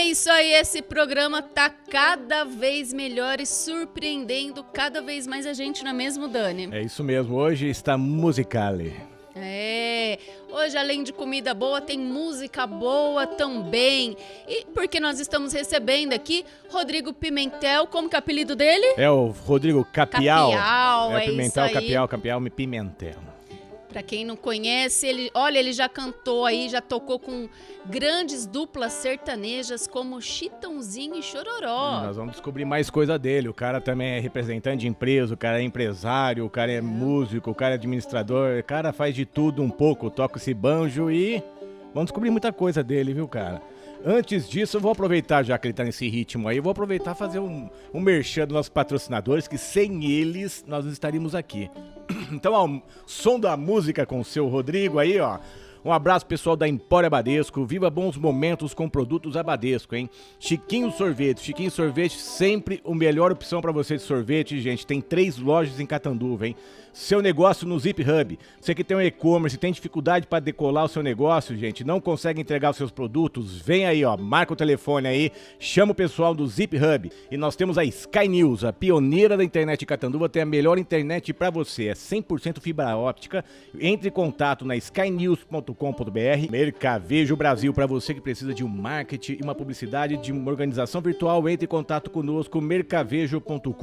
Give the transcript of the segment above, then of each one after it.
isso aí, esse programa tá cada vez melhor e surpreendendo cada vez mais a gente, não é mesmo, Dani? É isso mesmo, hoje está Musicale. Hoje além de comida boa, tem música boa também. E porque nós estamos recebendo aqui Rodrigo Pimentel, como que é o apelido dele? É o Rodrigo Capial. Capial, Pimentel, isso aí. Capial, Pimentel. Pra quem não conhece, ele já cantou aí, já tocou com grandes duplas sertanejas como Chitãozinho e Chororó. Nós vamos descobrir mais coisa dele. O cara também é representante de empresa, o cara é empresário, o cara é músico, o cara é administrador. O cara faz de tudo um pouco, toca esse banjo e vamos descobrir muita coisa dele, viu, cara? Antes disso, eu vou aproveitar, já que ele tá nesse ritmo aí, eu vou aproveitar e fazer um merchan dos nossos patrocinadores, que sem eles nós não estaríamos aqui. Então, ó, som da música com o seu Rodrigo aí, ó. Um abraço pessoal da Empório Abadesco, viva bons momentos com produtos Abadesco, hein? Chiquinho Sorvete, sempre a melhor opção para você de sorvete, gente. Tem 3 lojas em Catanduva, hein? Seu negócio no Zip Hub. Você que tem um e-commerce, tem dificuldade para decolar o seu negócio, gente, não consegue entregar os seus produtos, vem aí, ó, marca o telefone aí, chama o pessoal do Zip Hub. E nós temos a Sky News, a pioneira da internet em Catanduva, tem a melhor internet para você, é 100% fibra óptica. Entre em contato na skynews.com.br. Mercavejo Brasil, para você que precisa de um marketing e uma publicidade de uma organização virtual, entre em contato conosco, mercavejo.com.br.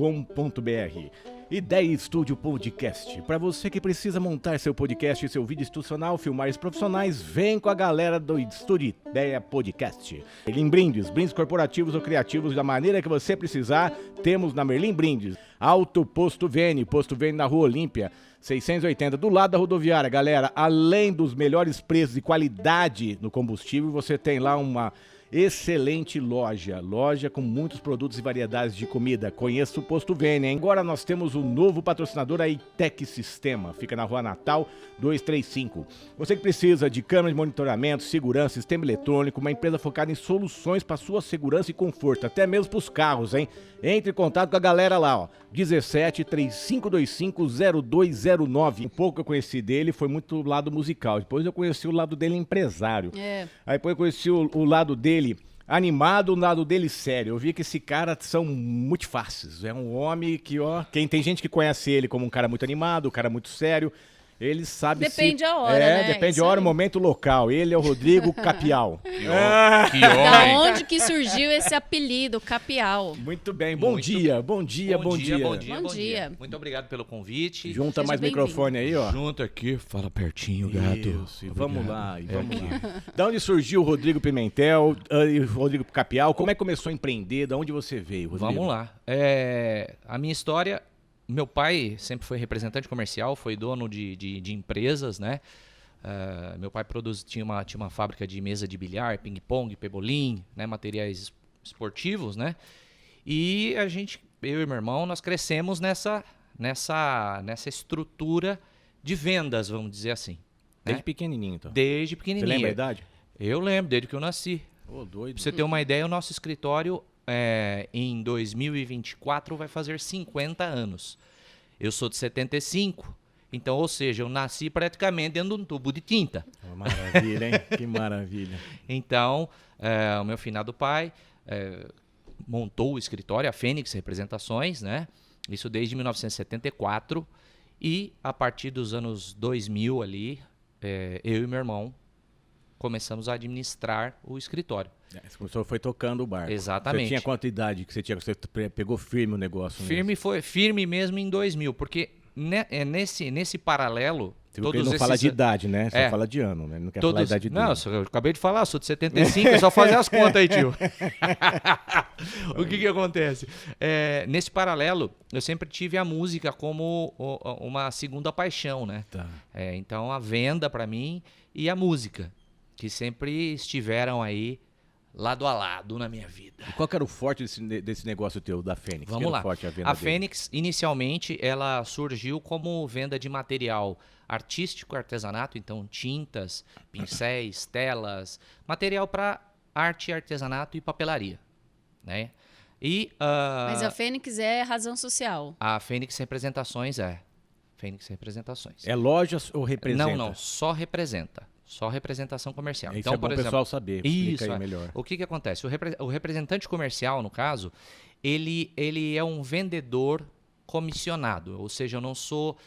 Ideia Estúdio Podcast. Para você que precisa montar seu podcast e seu vídeo institucional, filmagens profissionais, vem com a galera do Estúdio Ideia Podcast. Merlin Brindes, brindes corporativos ou criativos da maneira que você precisar, temos na Merlin Brindes. Alto Posto Vene na Rua Olímpia, 680, do lado da rodoviária, galera. Além dos melhores preços e qualidade no combustível, você tem lá uma excelente loja com muitos produtos e variedades de comida. Conheça o Posto Vene, hein? Agora nós temos um novo patrocinador, a Itec Sistema, fica na Rua Natal 235. Você que precisa de câmera de monitoramento, segurança, sistema eletrônico, uma empresa focada em soluções para sua segurança e conforto, até mesmo para os carros, hein? Entre em contato com a galera lá, ó, 17 3525 0209. Um pouco que eu conheci dele foi muito o lado musical, depois eu conheci o lado dele empresário. Aí depois eu conheci o lado dele animado, o lado dele sério. Eu vi que esse cara são muito fáceis. É um homem que, ó, tem gente que conhece ele como um cara muito animado, um cara muito sério. Ele sabe Depende a hora, né? Depende a hora, o momento, local. Ele é o Rodrigo Capial. Que Da homem. onde que surgiu esse apelido, Capial? Muito bem, bom dia. Bom dia. Bom dia. Muito obrigado pelo convite. Junta Seja mais bem-vindo. microfone aí, ó. Junto aqui, fala pertinho, gato. Isso, e vamos lá, Obrigado. Da onde surgiu o Rodrigo Pimentel e o Rodrigo Capial? Como é que começou a empreender? Da onde você veio, Rodrigo? Vamos lá. A minha história, meu pai sempre foi representante comercial, foi dono de empresas, né? Meu pai tinha uma fábrica de mesa de bilhar, ping-pong, pebolim, né? Materiais esportivos, né? E eu e meu irmão, nós crescemos nessa estrutura de vendas, vamos dizer assim. Desde né? pequenininho, então. Desde Você pequenininho. lembra a idade? Eu lembro, desde que eu nasci. Ô, doido. Pra você ter uma ideia, o nosso escritório em 2024 vai fazer 50 anos. Eu sou de 75, então, ou seja, eu nasci praticamente dentro de um tubo de tinta. Uma maravilha, hein? Que maravilha. Então, o meu finado pai montou o escritório, a Fênix Representações, né? Isso desde 1974. E a partir dos anos 2000 ali, eu e meu irmão começamos a administrar o escritório. Você começou, foi tocando o barco. Exatamente. Você tinha quanta idade que você tinha? Você pegou firme o negócio Firme mesmo em 2000, porque nesse paralelo... Ele não fala de idade, né? Só fala de ano, né? Ele não quer falar a idade dele. Não, eu acabei de falar, sou de 75, é só fazer as contas aí, tio. O que acontece? Nesse paralelo, eu sempre tive a música como uma segunda paixão, né? Tá. Então, a venda para mim e a música, que sempre estiveram aí lado a lado na minha vida. E qual que era o forte desse negócio teu, da Fênix? Vamos lá. Forte, a Fênix, inicialmente, ela surgiu como venda de material artístico, artesanato, então tintas, pincéis, telas, material para arte, artesanato e papelaria, né? Mas a Fênix é razão social. A Fênix Representações Fênix Representações. É lojas ou representa? Não, só representa. Só representação comercial. Isso Então, é bom por exemplo, pessoal saber. Explica isso, aí melhor. o que acontece? O representante comercial, no caso, ele é um vendedor comissionado, ou seja, eu não sou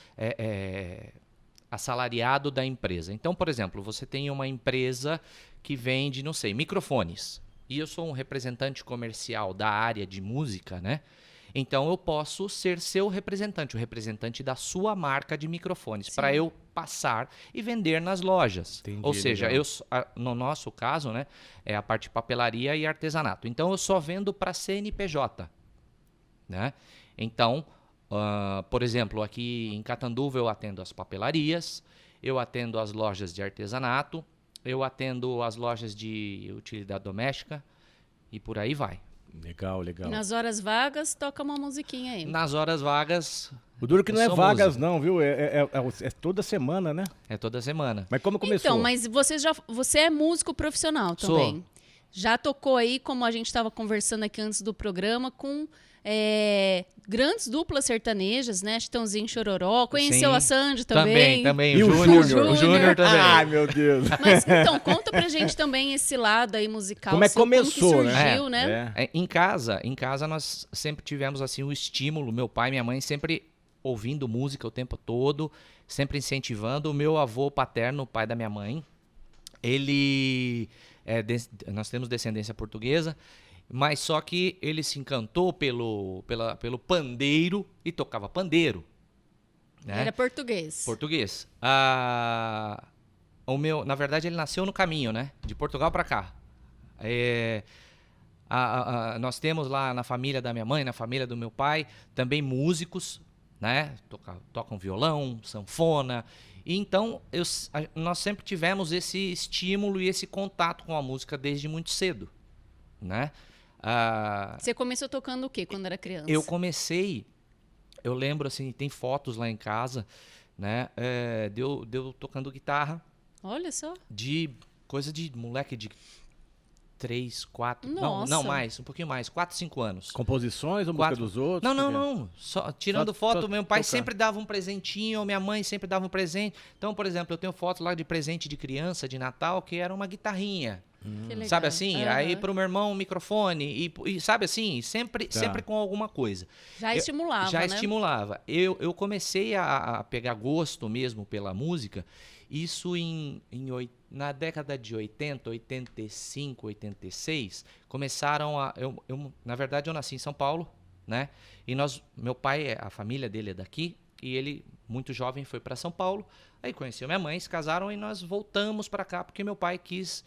assalariado da empresa. Então, por exemplo, você tem uma empresa que vende, não sei, microfones, e eu sou um representante comercial da área de música, né? Então eu posso ser seu representante, o representante da sua marca de microfones, para eu passar e vender nas lojas. Entendi, ou seja, legal. no nosso caso, né, é a parte de papelaria e artesanato. Então eu só vendo para CNPJ, né? Então, por exemplo, aqui em Catanduva eu atendo as papelarias, eu atendo as lojas de artesanato, eu atendo as lojas de utilidade doméstica e por aí vai. Legal, legal. E nas horas vagas, toca uma musiquinha aí. Nas horas vagas, O duro que não é só vagas música. não, viu? É toda semana, né? É toda semana. Mas como começou? Então, mas você é músico profissional também. Sou. Já tocou aí, como a gente estava conversando aqui antes do programa, com grandes duplas sertanejas, né? Chitãozinho, Chororó. Conheceu Sim. a Sandy também. Também. E O o Júnior. Júnior? O Júnior também. Ai, meu Deus. Mas então, conta pra gente também esse lado aí musical. Como é que seu, começou, como que né? surgiu, né? Em casa nós sempre tivemos assim o estímulo, meu pai e minha mãe sempre ouvindo música o tempo todo, sempre incentivando. O meu avô paterno, o pai da minha mãe, nós temos descendência portuguesa, mas só que ele se encantou pelo pandeiro e tocava pandeiro, né? Era português. Português. Na verdade, ele nasceu no caminho, né? De Portugal para cá. Nós temos lá na família da minha mãe, na família do meu pai, também músicos, né? Tocam violão, sanfona. E então, nós sempre tivemos esse estímulo e esse contato com a música desde muito cedo, né? Você começou tocando o quê quando era criança? Eu lembro assim, tem fotos lá em casa, né? Deu tocando guitarra. Olha só. De coisa de moleque de 3, 4, Nossa. não mais, um pouquinho mais, 4, 5 anos. Composições ou música dos outros? Não. Só tirando Só foto, meu pai tocar. sempre dava um presentinho, minha mãe sempre dava um presente. Então, por exemplo, eu tenho foto lá de presente de criança, de Natal, que era uma guitarrinha. Que legal. Sabe assim? Aham. Aí pro meu irmão um microfone e sabe assim, sempre com alguma coisa. Já estimulava, Já né? estimulava. Eu comecei a pegar gosto mesmo pela música, isso na década de 80, 85, 86, começaram na verdade eu nasci em São Paulo, né? E meu pai, a família dele é daqui, e ele, muito jovem, foi para São Paulo, aí conheceu minha mãe, se casaram e nós voltamos para cá, porque meu pai quis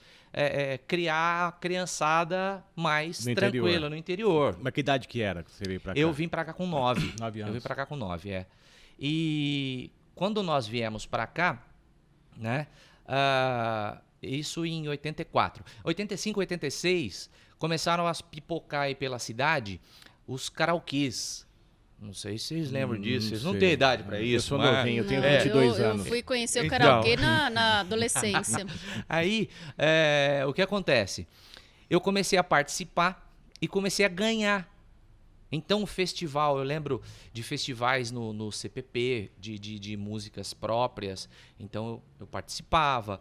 criar a criançada mais No tranquila interior. no interior. Mas que idade que era que você veio pra cá? Eu vim para cá com 9. 9 Eu anos. vim para cá com 9, E quando nós viemos para cá, né? Isso em 84. 85, 86, começaram a pipocar aí pela cidade os karaokês. Não sei se vocês lembram disso. Vocês não sei. têm idade para isso. Eu sou mas- novinho, eu tenho Não, 22 eu anos. fui conhecer o Então. karaokê na adolescência. Aí, o que acontece? Eu comecei a participar e comecei a ganhar. Então, o festival, eu lembro de festivais no CPP, de músicas próprias. Então, eu participava.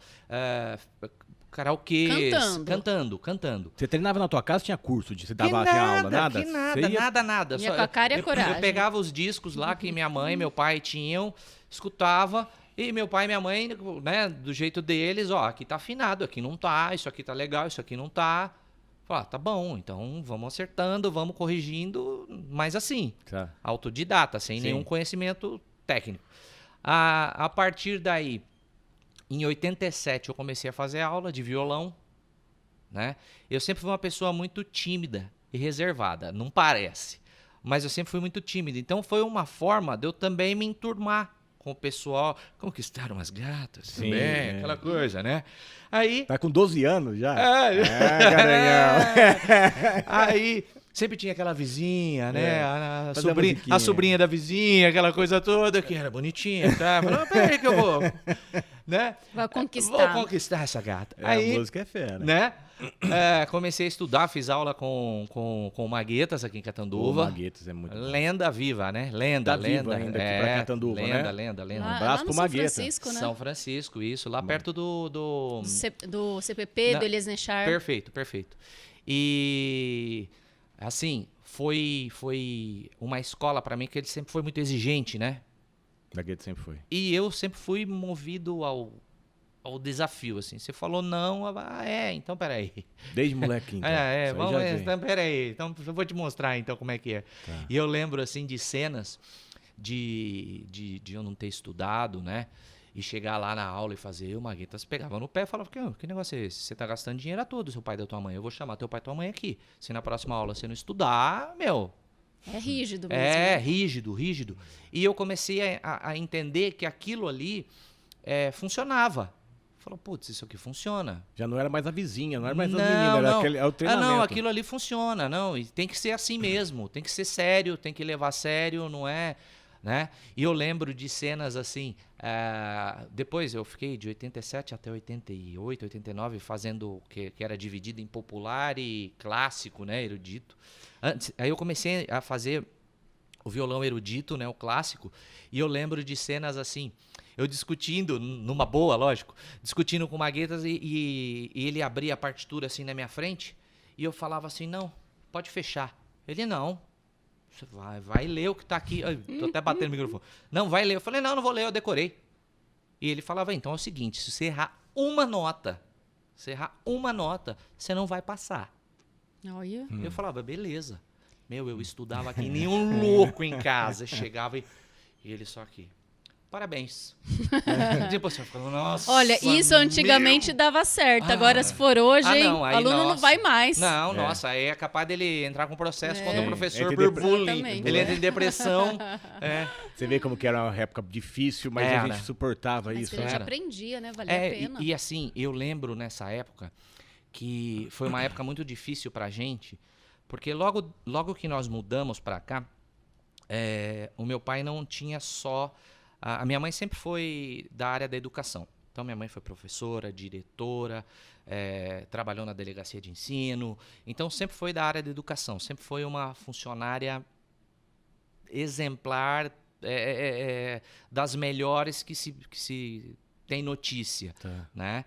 Karaokês. Cantando. Você treinava na tua casa, tinha curso de você dava assim, aula, nada? Que Você ia- nada. Ia com a cara e a coragem. Eu pegava os discos lá que minha mãe e meu pai tinham, escutava, e meu pai e minha mãe, né, do jeito deles, aqui tá afinado, aqui não tá, isso aqui tá legal, isso aqui não tá. Falei, tá bom, então vamos acertando, vamos corrigindo, mas assim, Tá. autodidata, sem Sim. nenhum conhecimento técnico. A partir daí, em 87, eu comecei a fazer aula de violão, né? Eu sempre fui uma pessoa muito tímida e reservada, não parece, mas eu sempre fui muito tímido. Então foi uma forma de eu também me enturmar com o pessoal, conquistar umas gatas Sim, também, é. aquela coisa, né? Aí Tá com 12 anos já? Garanhão. Aí sempre tinha aquela vizinha, né? A fazer a sobrinha, musiquinha. a sobrinha da vizinha, aquela coisa toda que era bonitinha, tá? Falei, peraí que eu vou, né? Vai conquistar. Vou conquistar essa gata. A Aí, música é fera. né? Comecei a estudar, fiz aula com o Maguetas aqui em O Catanduva. Maguetes é muito bom. Lenda viva, né? Lenda, Tá lenda. vivo ainda aqui pra Catanduva, lenda, né? lenda. Um abraço lá pro no São Magueta. Francisco, né? São Francisco, isso, lá perto do... Do CPP, Não, do Elias Nechar. Perfeito. E, assim, foi uma escola pra mim que ele sempre foi muito exigente, né? Maguete sempre foi. E eu sempre fui movido ao desafio, assim. Você falou não, então peraí. Desde molequinho. Então. Isso aí Vamos já ver, vem. então peraí. Então eu vou te mostrar então como é que é. Tá. E eu lembro, assim, de cenas de eu não ter estudado, né? E chegar lá na aula e fazer, o Maguetas pegava no pé e falava, que negócio é esse? Você tá gastando dinheiro a todo, seu pai e da tua mãe. Eu vou chamar teu pai e tua mãe aqui. Se na próxima aula você não estudar, meu... É rígido mesmo. É, rígido. E eu comecei a entender que aquilo ali funcionava. Falou, putz, isso aqui funciona. Já não era mais a vizinha, não era mais as meninas, era o treinamento. Não, aquilo ali funciona, não. E tem que ser assim mesmo, tem que ser sério, tem que levar a sério, não é... Né? E eu lembro de cenas assim, depois eu fiquei de 87 até 88, 89 fazendo que era dividido em popular e clássico, né, erudito. Aí eu comecei a fazer o violão erudito, né, o clássico, e eu lembro de cenas assim, eu discutindo, numa boa, lógico, discutindo com o Maguetas e ele abria a partitura assim na minha frente e eu falava assim, não, pode fechar. Ele, não. Você vai ler o que tá aqui. Ai, tô até batendo no microfone. Não, vai ler. Eu falei, não vou ler, eu decorei. E ele falava, então é o seguinte, se você errar uma nota, você não vai passar. Olha. Eu falava, beleza. Eu estudava aqui, nenhum louco em casa. Chegava e ele só aqui. Parabéns. Depois você falou, nossa. Olha, isso antigamente dava certo. Agora, se for hoje, hein, não, o aí, aluno não nossa. vai mais. Não, nossa, aí é capaz dele entrar com processo contra o professor Entra por bullying. Exatamente. Ele entra em depressão. Você vê como que era uma época difícil, mas a Era. gente suportava Mas isso. a gente Era. aprendia, né? Valia a pena. E assim, eu lembro nessa época que foi uma época muito difícil pra gente, porque logo que nós mudamos pra cá, o meu pai não tinha só... A minha mãe sempre foi da área da educação. Então, minha mãe foi professora, diretora, trabalhou na delegacia de ensino. Então, sempre foi da área da educação. Sempre foi uma funcionária exemplar, das melhores que se tem notícia. Tá. Né?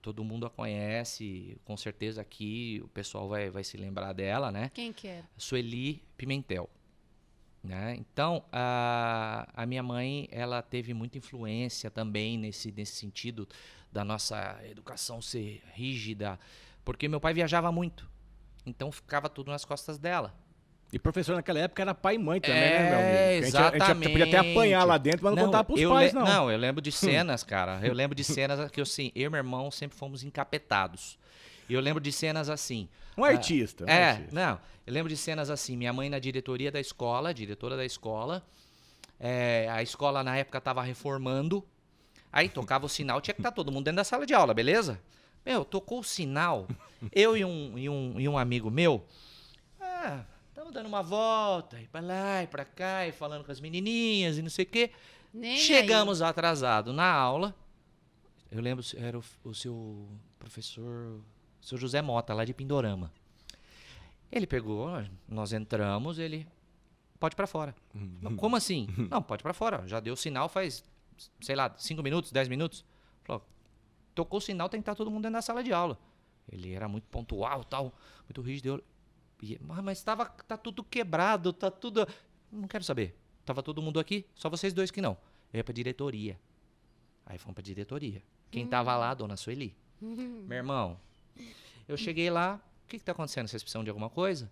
Todo mundo a conhece, com certeza aqui o pessoal vai se lembrar dela, né? Quem que era? Sueli Pimentel. Né? Então, a minha mãe, ela teve muita influência também nesse sentido da nossa educação ser rígida, porque meu pai viajava muito, então ficava tudo nas costas dela. E professor naquela época era pai e mãe também, né, meu amigo? Exatamente. A gente podia até apanhar lá dentro, mas não contava pros pais, não. Não, eu lembro de cenas, cara. Eu lembro de cenas que assim, eu e meu irmão sempre fomos encapetados. E eu lembro de cenas assim... Um artista. Não. Eu lembro de cenas assim, minha mãe na diretoria da escola, diretora da escola, a escola na época tava reformando, aí tocava o sinal, tinha que estar todo mundo dentro da sala de aula, beleza? Tocou o sinal, eu e um amigo meu, estamos dando uma volta, e pra lá e pra cá, e falando com as menininhas e não sei o quê. Nem Chegamos atrasados na aula, eu lembro, era o seu professor, o seu José Mota, lá de Pindorama. Ele pegou, nós entramos, ele... Pode ir pra fora. Não, como assim? Não, pode ir pra fora. Já deu sinal faz, sei lá, 5 minutos, 10 minutos. Falou, tocou o sinal, tem que estar todo mundo dentro da sala de aula. Ele era muito pontual, tal, muito rígido. Mas tá tudo quebrado, tá tudo... Não quero saber. Tava todo mundo aqui, só vocês dois que não. Eu ia pra diretoria. Aí fomos pra diretoria. Quem tava lá, dona Sueli. Meu irmão, eu cheguei lá, o que tá acontecendo? Vocês precisam de alguma coisa?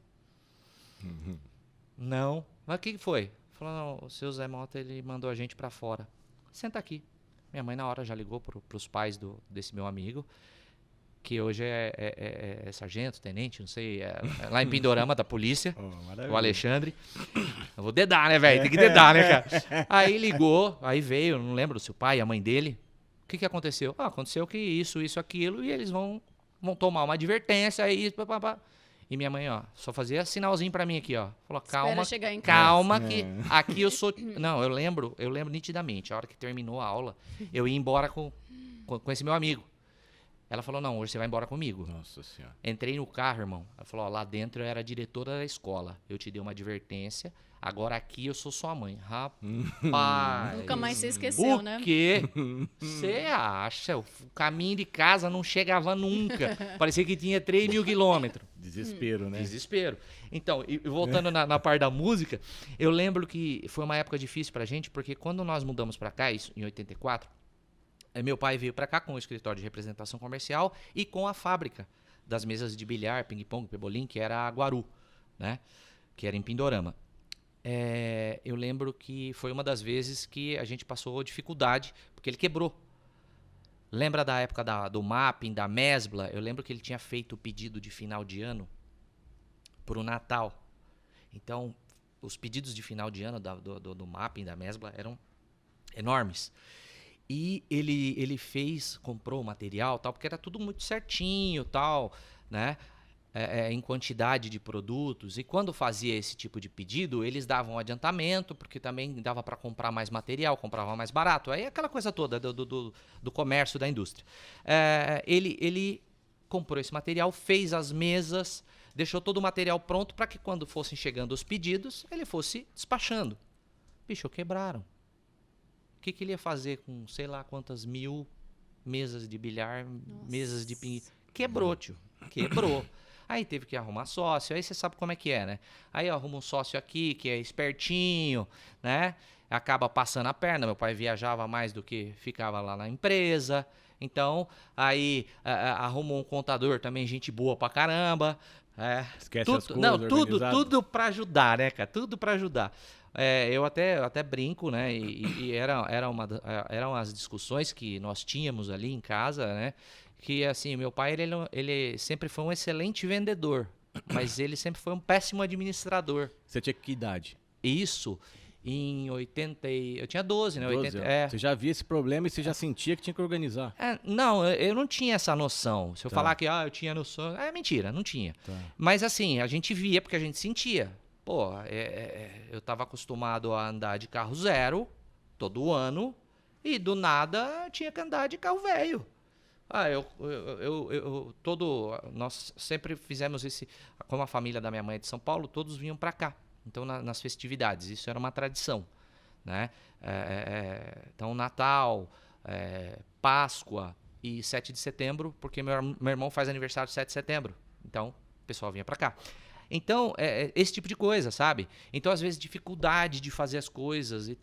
Não. Mas o que foi? Falou, não, o seu Zé Mota, ele mandou a gente pra fora. Senta aqui. Minha mãe na hora já ligou pros pais desse meu amigo, que hoje é sargento, tenente, não sei, lá em Pindorama, da polícia, o Alexandre. Eu vou dedar, né, velho? Tem que dedar, né, cara? Aí ligou, aí veio, não lembro se o pai e a mãe dele. O que aconteceu? Aconteceu que isso, aquilo, e eles vão tomar uma advertência aí, papapá. E minha mãe, ó, só fazia sinalzinho pra mim aqui, ó. Falou, calma, que aqui eu sou... Não, eu lembro nitidamente. A hora que terminou a aula, eu ia embora com esse meu amigo. Ela falou, não, hoje você vai embora comigo. Nossa Senhora. Entrei no carro, irmão. Ela falou, ó, lá dentro eu era diretora da escola. Eu te dei uma advertência. Agora aqui eu sou sua mãe. Rapaz. Nunca mais você esqueceu, né? O quê? Você acha? O caminho de casa não chegava nunca. Parecia que tinha 3.000 quilômetros. Desespero, né? Desespero. Então, e voltando na parte da música, eu lembro que foi uma época difícil pra gente, porque quando nós mudamos pra cá, isso em 84, meu pai veio pra cá com o escritório de representação comercial e com a fábrica das mesas de bilhar, ping-pong, pebolim, que era a Guaru, né? Que era em Pindorama. Eu lembro que foi uma das vezes que a gente passou dificuldade, porque ele quebrou. Lembra da época do mapping, da mesbla? Eu lembro que ele tinha feito o pedido de final de ano para o Natal. Então, os pedidos de final de ano do mapping, da mesbla, eram enormes. E ele comprou o material, tal, porque era tudo muito certinho, tal, né? Em quantidade de produtos, e quando fazia esse tipo de pedido, eles davam adiantamento, porque também dava para comprar mais material, comprava mais barato, aí aquela coisa toda do comércio, da indústria. Ele comprou esse material, fez as mesas, deixou todo o material pronto para que quando fossem chegando os pedidos, ele fosse despachando. Bicho, quebraram. O que ele ia fazer com sei lá quantas 1.000 mesas de bilhar, mesas de ping? Quebrou, tio. Quebrou. Aí teve que arrumar sócio, aí você sabe como é que é, né? Aí arruma um sócio aqui que é espertinho, né? Acaba passando a perna. Meu pai viajava mais do que ficava lá na empresa. Então, aí arrumou um contador também, gente boa pra caramba. Esquece as coisas, não, tudo pra ajudar, né, cara? Tudo pra ajudar. Eu até brinco, né? E eram as discussões que nós tínhamos ali em casa, né? Que assim, meu pai ele sempre foi um excelente vendedor, mas ele sempre foi um péssimo administrador. Você tinha que idade? Isso em 80 eu tinha 12, né? 12, 80, Você já via esse problema e você já sentia que tinha que organizar. Não, eu não tinha essa noção. Se eu Tá. falar que eu tinha noção, é mentira, não tinha. Tá. Mas assim, a gente via porque a gente sentia. Pô, eu estava acostumado a andar de carro zero todo ano e do nada tinha que andar de carro velho. Nós sempre fizemos como a família da minha mãe é de São Paulo, todos vinham para cá. Então, nas festividades, isso era uma tradição, né? Então, Natal, Páscoa e 7 de setembro, porque meu irmão faz aniversário 7 de setembro. Então, o pessoal vinha para cá. Então, esse tipo de coisa, sabe? Então, às vezes, dificuldade de fazer as coisas. E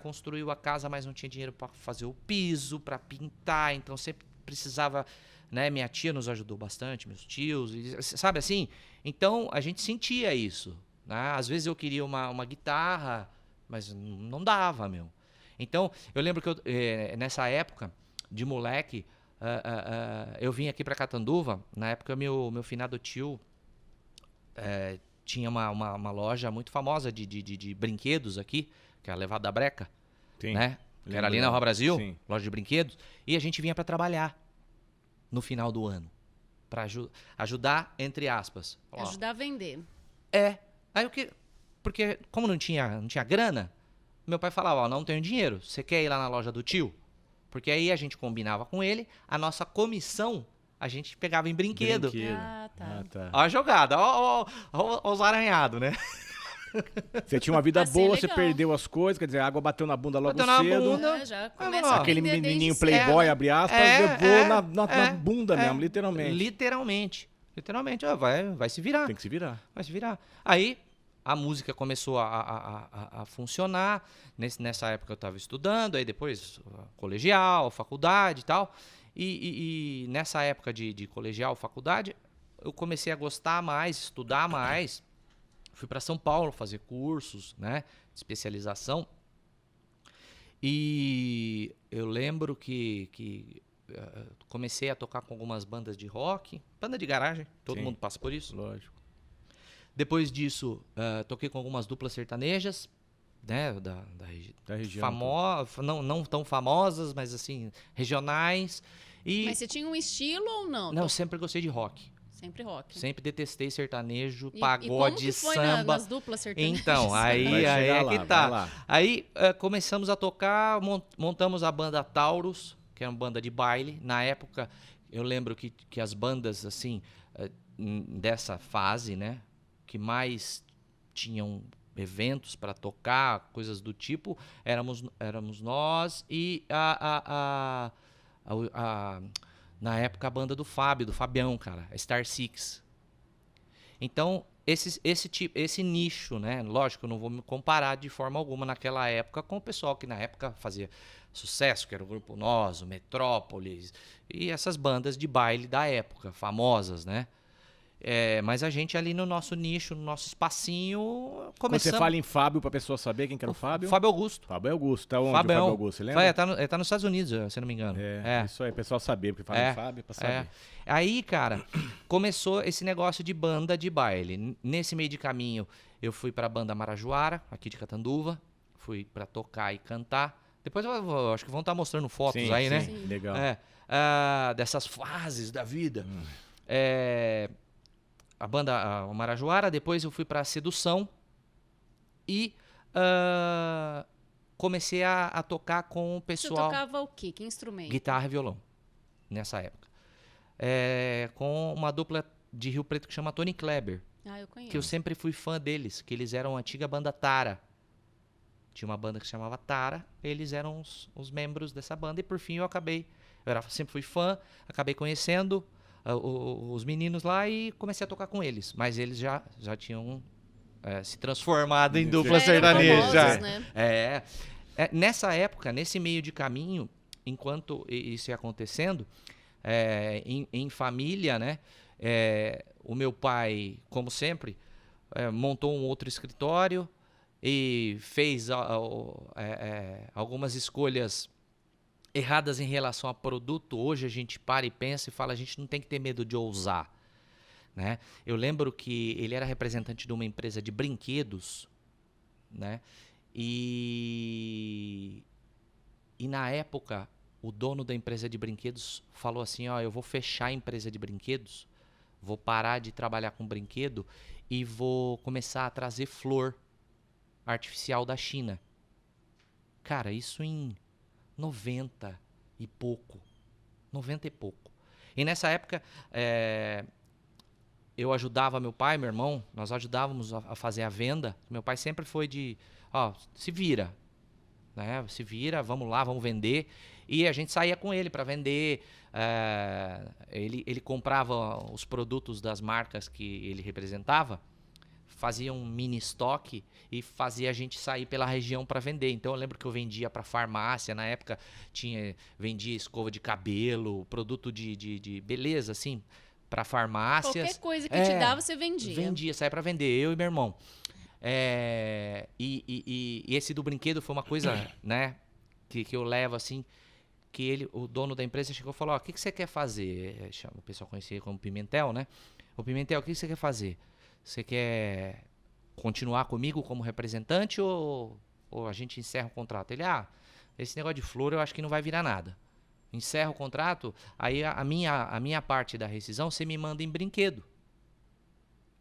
construiu a casa, mas não tinha dinheiro para fazer o piso, para pintar. Então, sempre precisava, né? Minha tia nos ajudou bastante, meus tios, sabe assim? Então, a gente sentia isso, né? Às vezes eu queria uma guitarra, mas não dava, meu. Então, eu lembro que nessa época, de moleque, eu vim aqui para Catanduva. Na época, meu finado tio tinha uma loja muito famosa de brinquedos aqui, que é a Levada da Breca, Sim. né? Que era ali na Rua Brasil, Sim. loja de brinquedos. E a gente vinha para trabalhar no final do ano. Para ajudar, entre aspas. Ajudar a vender. Aí porque como não tinha grana, meu pai falava, não tenho dinheiro, você quer ir lá na loja do tio? Porque aí a gente combinava com ele, a nossa comissão a gente pegava em brinquedo. Tá. Ó a jogada, ó os arranhados, né? Você tinha uma vida Assim, boa, legal. você perdeu as coisas, quer dizer, a água bateu na bunda logo Bateu na cedo. bunda. Já Vamos começa lá. a Aquele vender menininho desde playboy, cedo. abre aspas, levou na bunda mesmo, literalmente. Literalmente, vai se virar. Tem que se virar. Vai se virar. Aí a música começou a funcionar. Nessa época eu estava estudando, aí depois colegial, faculdade e tal. E nessa época de colegial, faculdade, eu comecei a gostar mais, estudar mais. Fui para São Paulo fazer cursos, né, de especialização. E eu lembro que comecei a tocar com algumas bandas de rock, banda de garagem, todo Sim. mundo passa por isso. Lógico. Depois disso, toquei com algumas duplas sertanejas, né, da região. não tão famosas, mas assim, regionais. E Mas você tinha um estilo ou não? não, eu sempre gostei de rock. Sempre rock. Sempre detestei sertanejo, E pagode, como que foi samba. nas duplas sertanejas? Então, aí Vai chegar é lá, que vai tá. lá. Aí começamos a tocar, montamos a banda Taurus, que é uma banda de baile. Na época eu lembro que as bandas, assim, dessa fase, né, que mais tinham eventos para tocar, coisas do tipo, éramos nós e na época a banda do Fábio, do Fabião, cara, a Star Six. Então, esse nicho, né? Lógico, eu não vou me comparar de forma alguma naquela época com o pessoal que na época fazia sucesso, que era o Grupo Nós, o Metrópolis e essas bandas de baile da época, famosas, né? Mas a gente ali no nosso nicho, no nosso espacinho, Quando começamos... você fala em Fábio, pra pessoa saber quem que era o Fábio? Fábio Augusto. Fábio Augusto. Tá onde Fabião. o Fábio Augusto, você lembra? Tá nos Estados Unidos, se não me engano. Isso aí, o pessoal saber, porque fala em Fábio pra saber. Aí, cara, começou esse negócio de banda de baile. Nesse meio de caminho, eu fui pra banda Marajoara, aqui de Catanduva. Fui pra tocar e cantar. Depois eu acho que vão estar mostrando fotos Sim, aí, sim, né? sim. Legal. Dessas fases da vida. A banda Marajoara, depois eu fui pra Sedução e comecei a tocar com o Você pessoal. tocava o quê? Que instrumento? Guitarra e violão, nessa época. Com uma dupla de Rio Preto que chama Tony Kleber, Ah, eu conheço. que eu sempre fui fã deles, que eles eram a antiga banda Tara. Tinha uma banda que se chamava Tara, eles eram os membros dessa banda e por fim sempre fui fã, acabei conhecendo os meninos lá e comecei a tocar com eles, mas eles já tinham se transformado em dupla sertaneja. Né? Nessa época, nesse meio de caminho, enquanto isso ia acontecendo, em família, né? O meu pai, como sempre, montou um outro escritório e fez algumas escolhas erradas em relação a produto. Hoje a gente para e pensa e fala, a gente não tem que ter medo de ousar, né? Eu lembro que ele era representante de uma empresa de brinquedos, né? E na época, o dono da empresa de brinquedos falou assim, eu vou fechar a empresa de brinquedos, vou parar de trabalhar com brinquedo e vou começar a trazer flor artificial da China. Cara, isso em 90 e pouco. E nessa época, eu ajudava meu pai, meu irmão, nós ajudávamos a fazer a venda. Meu pai sempre foi se vira, né? Se vira, vamos lá, vamos vender. E a gente saía com ele para vender. Ele comprava os produtos das marcas que ele representava, fazia um mini estoque e fazia a gente sair pela região para vender. Então eu lembro que eu vendia para farmácia, na época vendia escova de cabelo, produto de beleza, assim, para farmácias. Qualquer coisa que te dava, você vendia. Vendia, saía para vender, eu e meu irmão. E esse do brinquedo foi uma coisa, né, que eu levo assim, que o dono da empresa chegou e falou, o que você quer fazer? O pessoal conhecia como Pimentel, né? O Pimentel, o que você quer fazer? Você quer continuar comigo como representante ou a gente encerra o contrato? Ele, esse negócio de flor eu acho que não vai virar nada. Encerra o contrato, aí a minha parte da rescisão você me manda em brinquedo.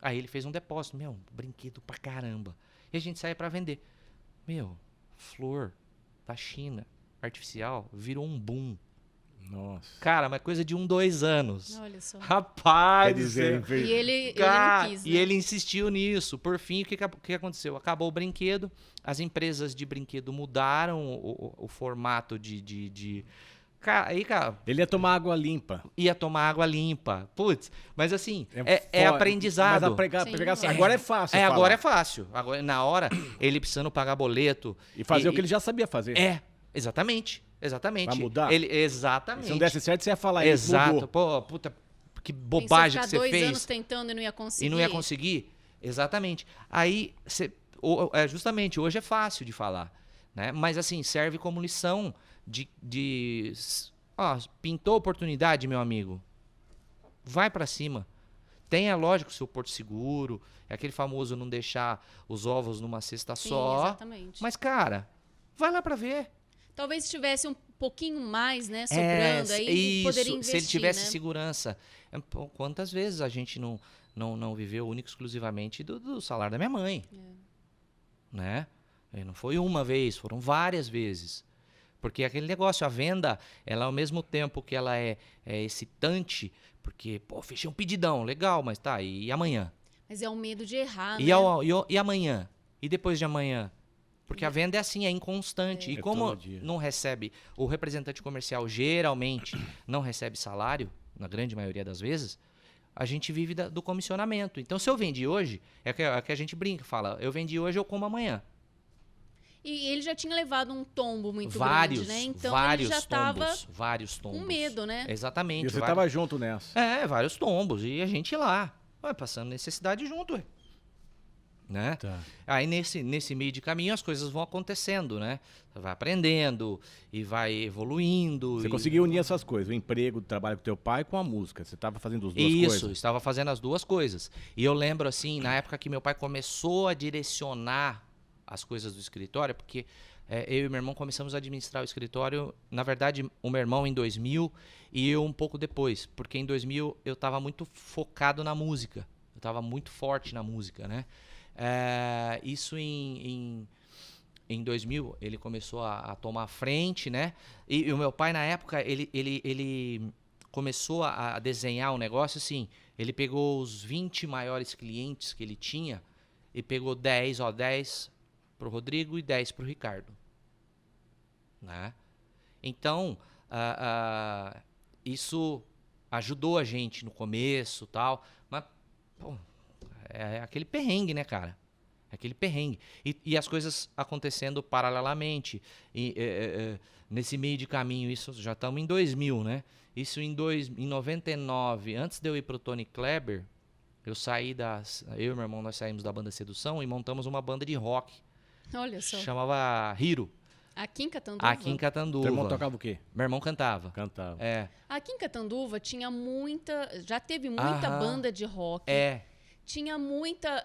Aí ele fez um depósito, brinquedo pra caramba. E a gente saía pra vender. Flor da China, artificial, virou um boom. Nossa. Cara, mas coisa de 2 anos. Olha só. Rapaz! Quer dizer, E ele não quis, né? E ele insistiu nisso. Por fim, o que aconteceu? Acabou o brinquedo, as empresas de brinquedo mudaram o formato de... Cara, ele ia tomar água limpa. Ia tomar água limpa. Putz, mas assim, é aprendizado. Mas agora é fácil. Agora é fácil. Agora, na hora, ele precisando pagar boleto. E fazer o que ele já sabia fazer. Exatamente. Vai mudar? Exatamente. Se não desse certo, você ia falar isso. Exato. Pô, puta, que bobagem que você fez. 2 anos tentando e não ia conseguir. E não ia conseguir? Exatamente. Aí, justamente, hoje é fácil de falar, né? Mas assim, serve como lição pintou oportunidade, meu amigo. Vai pra cima. Tenha, lógico, seu porto seguro. É aquele famoso não deixar os ovos numa cesta só. Exatamente. Mas, cara, vai lá pra ver. Talvez se tivesse um pouquinho mais, né, sobrando, aí poderia investir, se ele tivesse né? segurança. Quantas vezes a gente não viveu único exclusivamente do salário da minha mãe? Né? Não foi uma vez, foram várias vezes. Porque aquele negócio, a venda, ela ao mesmo tempo que ela é excitante, porque, pô, fechei um pedidão, legal, mas tá, e amanhã? Mas é o medo de errar, E, né? e amanhã? E depois de amanhã? Porque a venda é assim, é inconstante. E É como todo dia. não recebe, o representante comercial geralmente não recebe salário, na grande maioria das vezes, a gente vive do comissionamento. Então, se eu vendi hoje, é que a gente brinca, fala, eu vendi hoje, eu como amanhã. E ele já tinha levado um tombo muito Vários, grande, né? Então vários ele já estava tombos, vários tombos. com medo, né? Exatamente. E você tava junto nessa. Vários tombos. E a gente lá, passando necessidade junto, ué. Né? Tá. Aí nesse meio de caminho as coisas vão acontecendo, né? Você vai aprendendo e vai evoluindo. Você e... conseguiu unir essas coisas, o emprego, o trabalho com teu pai com a música. Você tava fazendo as duas Isso, coisas. estava fazendo as duas coisas. E eu lembro assim, na época que meu pai começou a direcionar as coisas do escritório, porque eu e meu irmão começamos a administrar o escritório, na verdade, o meu irmão em 2000 e eu um pouco depois, porque em 2000 eu estava muito focado na música, eu estava muito forte na música, né? Isso em 2000 ele começou a tomar frente, né? E o meu pai na época ele começou a desenhar um negócio assim, ele pegou os 20 maiores clientes que ele tinha e pegou 10 pro Rodrigo e 10 pro Ricardo, né? Então, isso ajudou a gente no começo, tal, mas pô, é aquele perrengue, né, cara? É aquele perrengue. E as coisas acontecendo paralelamente. Nesse meio de caminho, isso já estamos em 2000, né? Isso em 99, antes de eu ir pro Tony Kleber, eu e meu irmão, nós saímos da banda Sedução e montamos uma banda de rock. Olha só. Chamava Hiro. Aqui em Catanduva. Aqui em Catanduva. Teu irmão tocava o quê? Meu irmão cantava. Cantava. Aqui em Catanduva tinha já teve muita banda de rock. Tinha muita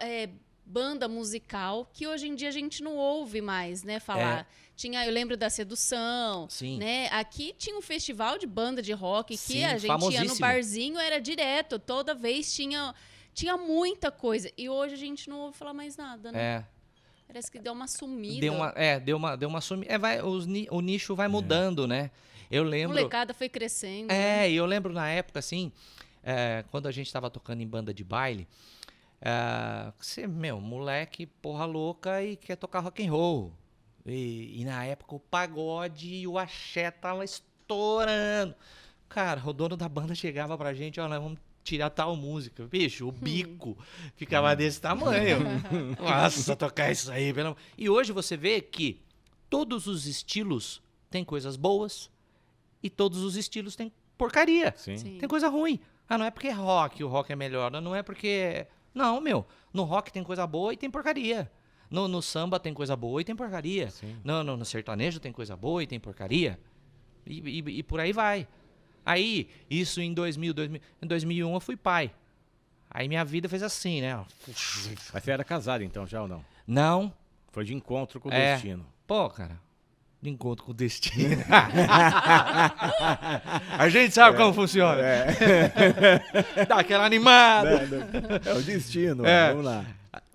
banda musical que hoje em dia a gente não ouve mais, né, falar. Eu lembro da Sedução, Sim. né? Aqui tinha um festival de banda de rock Sim, que a gente ia no famosíssimo. barzinho, era direto, toda vez tinha muita coisa. E hoje a gente não ouve falar mais nada, né? Parece que deu uma sumida. Deu uma sumida. O nicho vai mudando, né? Eu A lembro. molecada foi crescendo. E eu lembro na época, assim, quando a gente tava tocando em banda de baile, você, moleque, porra louca e quer tocar rock and roll. E na época o pagode e o axé tava estourando. Cara, o dono da banda chegava pra gente, nós vamos tirar tal música. Bicho, o bico ficava desse tamanho. Nossa, tocar isso aí. E hoje você vê que todos os estilos têm coisas boas e todos os estilos têm porcaria. Sim. Tem coisa ruim. Não é porque o rock é melhor. Não é porque... Não, no rock tem coisa boa e tem porcaria. No samba tem coisa boa e tem porcaria. No sertanejo tem coisa boa e tem porcaria. E por aí vai. Aí, isso em 2001 eu fui pai. Aí minha vida fez assim, né? Mas você era casado então, já ou não? Não. Foi de encontro com o destino. Pô, cara. De encontro com o destino. A gente sabe como funciona. Dá aquela animada. É o destino, vamos lá.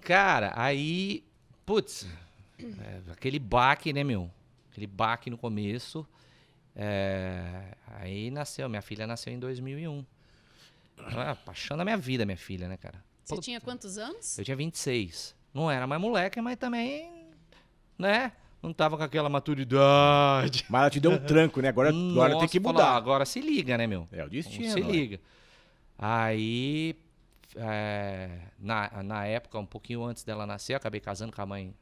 Cara, aí... Putz, aquele baque, né, meu? Aquele baque no começo... Aí minha filha nasceu em 2001. Paixão da minha vida, minha filha, né, cara? Você tinha quantos anos? Eu tinha 26. Não era mais moleque, mas também, né? Não tava com aquela maturidade. Mas ela te deu um tranco, né? Agora tem que mudar. Agora se liga, né, meu? É o destino. Se liga. Aí, na época, um pouquinho antes dela nascer, eu acabei casando com a mãe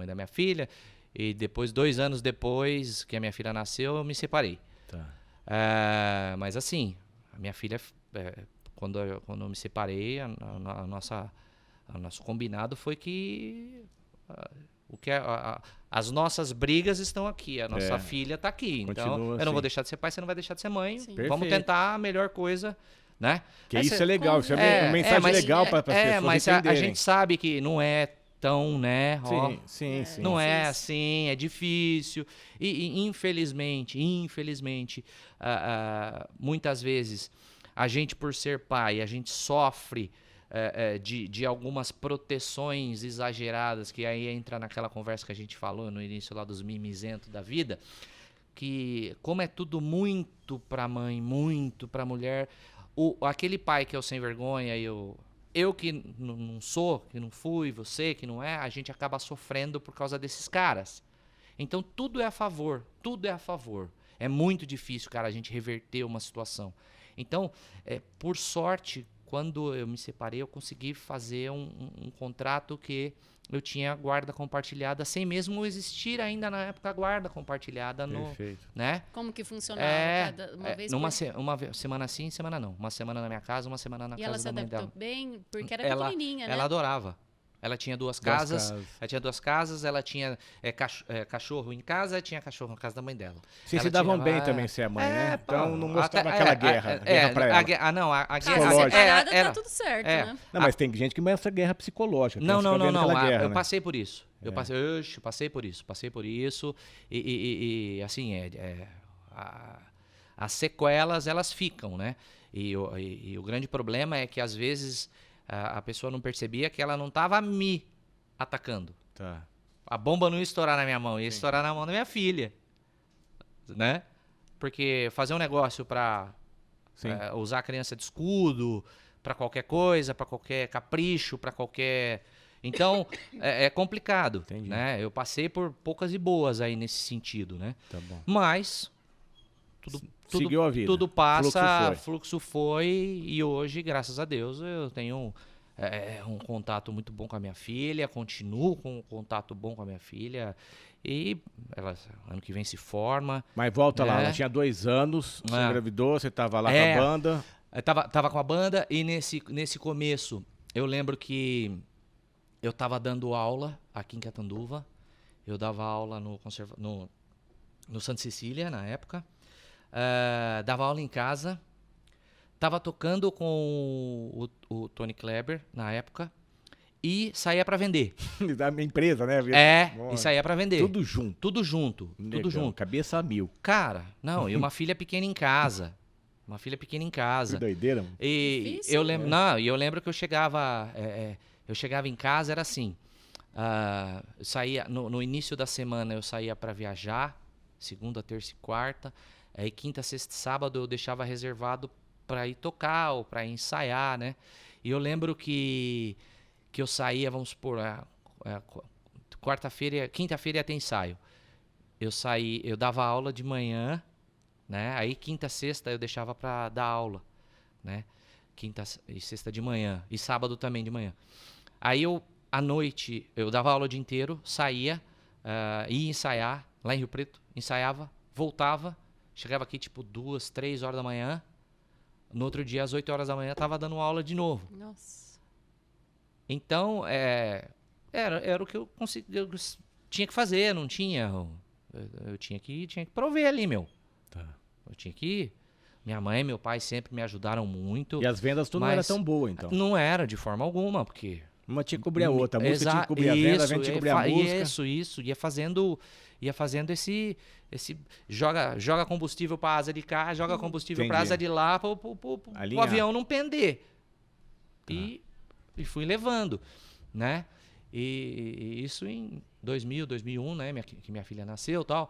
da minha filha. E depois, 2 anos depois que a minha filha nasceu, eu me separei. Tá. Mas assim, a minha filha, quando eu me separei, o nosso combinado foi que as nossas brigas estão aqui, a nossa filha está aqui. Então, eu não vou deixar de ser pai, você não vai deixar de ser mãe. Vamos tentar a melhor coisa, né? Que isso é legal, isso é uma mensagem legal para as pessoas mas entenderem. a gente sabe que não é tão, né? Sim. Não é assim, é difícil. E infelizmente, muitas vezes, a gente, por ser pai, a gente sofre de algumas proteções exageradas, que aí entra naquela conversa que a gente falou no início lá dos mimizentos da vida, que como é tudo muito pra mãe, muito pra mulher, aquele pai que é o sem vergonha e eu que não sou, que não fui, você que não é, a gente acaba sofrendo por causa desses caras. Então tudo é a favor, tudo é a favor. É muito difícil, cara, a gente reverter uma situação. Então, por sorte, quando eu me separei, eu consegui fazer um contrato que eu tinha guarda compartilhada, sem mesmo existir ainda na época a guarda compartilhada. Perfeito. Né? Como que funcionava? Uma vez uma semana sim, semana não. Uma semana na minha casa, uma semana na casa da mãe dela. E ela se adaptou bem? Porque era pequenininha, né? Ela adorava. Ela tinha duas casas. Ela tinha duas casas, ela tinha cachorro em casa, tinha cachorro na casa da mãe dela. Vocês se davam bem também, ser a mãe, né? Então não mostrava aquela guerra pra ela. A guerra... Tá tudo certo, né? Não, mas tem gente que mostra guerra psicológica. Não. Guerra, eu passei por isso. Eu passei por isso. E assim, as sequelas, elas ficam, né? E o grande problema é que, às vezes, a pessoa não percebia que ela não estava me atacando. Tá. A bomba não ia estourar na minha mão, ia estourar na mão da minha filha. Né? Porque fazer um negócio para usar a criança de escudo, para qualquer coisa, para qualquer capricho, para qualquer... Então, é complicado. Entendi. Né? Eu passei por poucas e boas aí nesse sentido, né? Tá bom. Mas... Seguiu a vida. Tudo passa, fluxo foi, e hoje, graças a Deus, eu tenho um contato muito bom com a minha filha, continuo com um contato bom com a minha filha, e ela ano que vem se forma. Mas volta lá, ela tinha 2 anos, você engravidou, você estava lá com a banda. Tava com a banda, e nesse começo, eu lembro que eu estava dando aula aqui em Catanduva, eu dava aula no Santa Cecília, na época. Dava aula em casa, tava tocando com o Tony Kleber na época e saía para vender. Da minha empresa, né? E saía para vender. Tudo junto. Tudo junto. Legal. Tudo junto. Cabeça a mil. Cara, não, e uma filha pequena em casa. Que doideira, mano. E eu lembro que eu chegava em casa, era assim, eu saía no início da semana, eu saía para viajar, segunda, terça e quarta. Aí quinta, sexta e sábado eu deixava reservado para ir tocar ou para ensaiar, né? E eu lembro que eu saía, vamos supor, quinta-feira ia ter ensaio. Eu dava aula de manhã, né? Aí quinta, sexta eu deixava para dar aula, né? Quinta e sexta de manhã e sábado também de manhã. Aí à noite eu dava aula o dia inteiro, saía, ia ensaiar lá em Rio Preto, ensaiava, voltava. Chegava aqui tipo 2, 3 horas da manhã. No outro dia, às 8 horas da manhã, tava dando aula de novo. Nossa. Então, era o que eu tinha que fazer, não tinha... Eu tinha que prover ali, meu. Tá. Eu tinha que... Minha mãe e meu pai sempre me ajudaram muito. E as vendas tudo não era tão boa, então? Não era, de forma alguma, porque... Uma tinha que cobrir a outra. A música tinha que cobrir a venda, a venda tinha que cobrir a música. Isso. Ia fazendo esse joga combustível para asa de cá, joga combustível para asa de lá, para o avião não pender. Tá. E fui levando, né? E isso em 2000, 2001, né? Que minha filha nasceu e tal.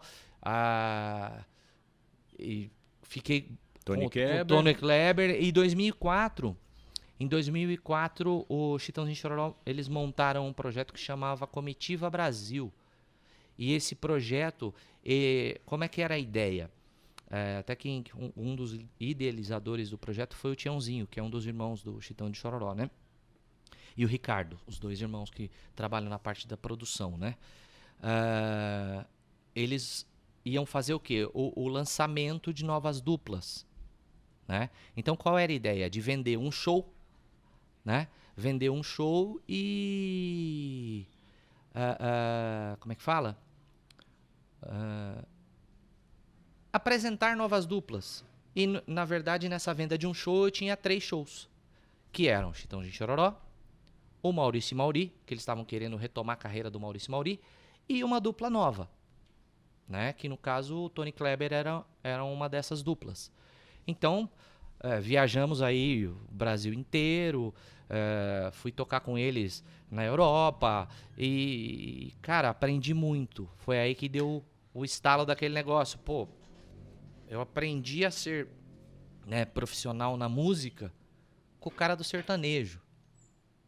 E fiquei com o Tony Kleber. E em 2004, o Chitãozinho Chororó, eles montaram um projeto que chamava Comitiva Brasil. E esse projeto, como é que era a ideia? Até que um dos idealizadores do projeto foi o Tiãozinho, que é um dos irmãos do Chitão de Chororó, né? E o Ricardo, os 2 irmãos que trabalham na parte da produção, né? Eles iam fazer o quê? O lançamento de novas duplas, né? Então, qual era a ideia? De vender um show, né? Vender um show e... como é que fala? Apresentar novas duplas. E, na verdade, nessa venda de um show, eu tinha 3 shows. Que eram Chitãozinho Chororó, o Maurício e Mauri, que eles estavam querendo retomar a carreira do Maurício e Mauri, e uma dupla nova, né? Que, no caso, o Tony Kleber era uma dessas duplas. Então, viajamos aí o Brasil inteiro, fui tocar com eles na Europa e, cara, aprendi muito. Foi aí que deu o estalo daquele negócio. Pô, eu aprendi a ser, né, profissional na música com o cara do sertanejo.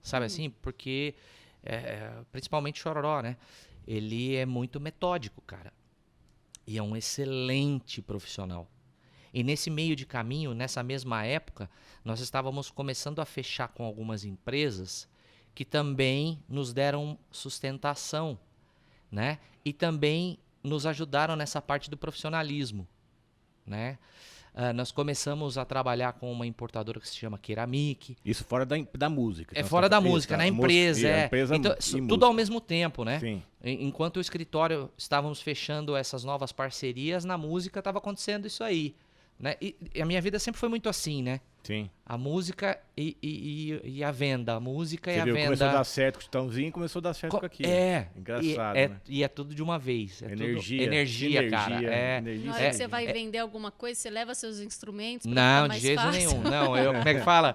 Sabe assim? Porque, principalmente Chororó, né? Ele é muito metódico, cara. E é um excelente profissional. E nesse meio de caminho, nessa mesma época, nós estávamos começando a fechar com algumas empresas que também nos deram sustentação, né? E também nos ajudaram nessa parte do profissionalismo, né? Nós começamos a trabalhar com uma importadora que se chama Ceramic. Isso fora da música. É fora da música, na empresa. Empresa então, tudo ao mesmo tempo, né? Sim. Enquanto o escritório estávamos fechando essas novas parcerias, na música estava acontecendo isso aí, né? E a minha vida sempre foi muito assim, né? Sim. A música e a venda. A música Você e a viu, venda. começou a dar certo com o Chitãozinho, começou a dar certo com aquilo. Engraçado, né? E é tudo de uma vez. Energia, cara. Na hora que você vai vender alguma coisa, você leva seus instrumentos pra Não, ficar de mais jeito fácil. nenhum. Não, como é que fala?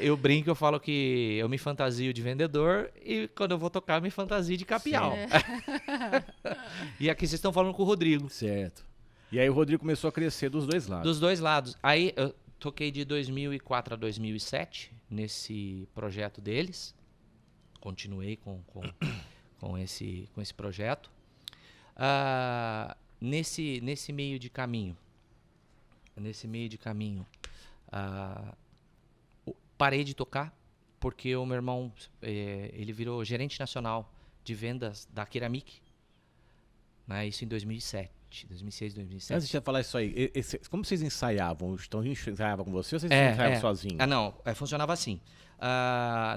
Eu brinco, eu falo que eu me fantasio de vendedor e quando eu vou tocar, eu me fantasio de capial. E aqui vocês estão falando com o Rodrigo. Certo. E aí o Rodrigo começou a crescer dos dois lados. Dos dois lados. Aí eu toquei de 2004 a 2007 nesse projeto deles. Continuei com esse projeto. Nesse meio de caminho, parei de tocar porque o meu irmão ele virou gerente nacional de vendas da Ceramic, né? Isso em 2006, 2007. Antes de falar isso aí, como vocês ensaiavam? O Chitãozinho ensaiava com você ou vocês ensaiavam sozinhos? Não, funcionava assim.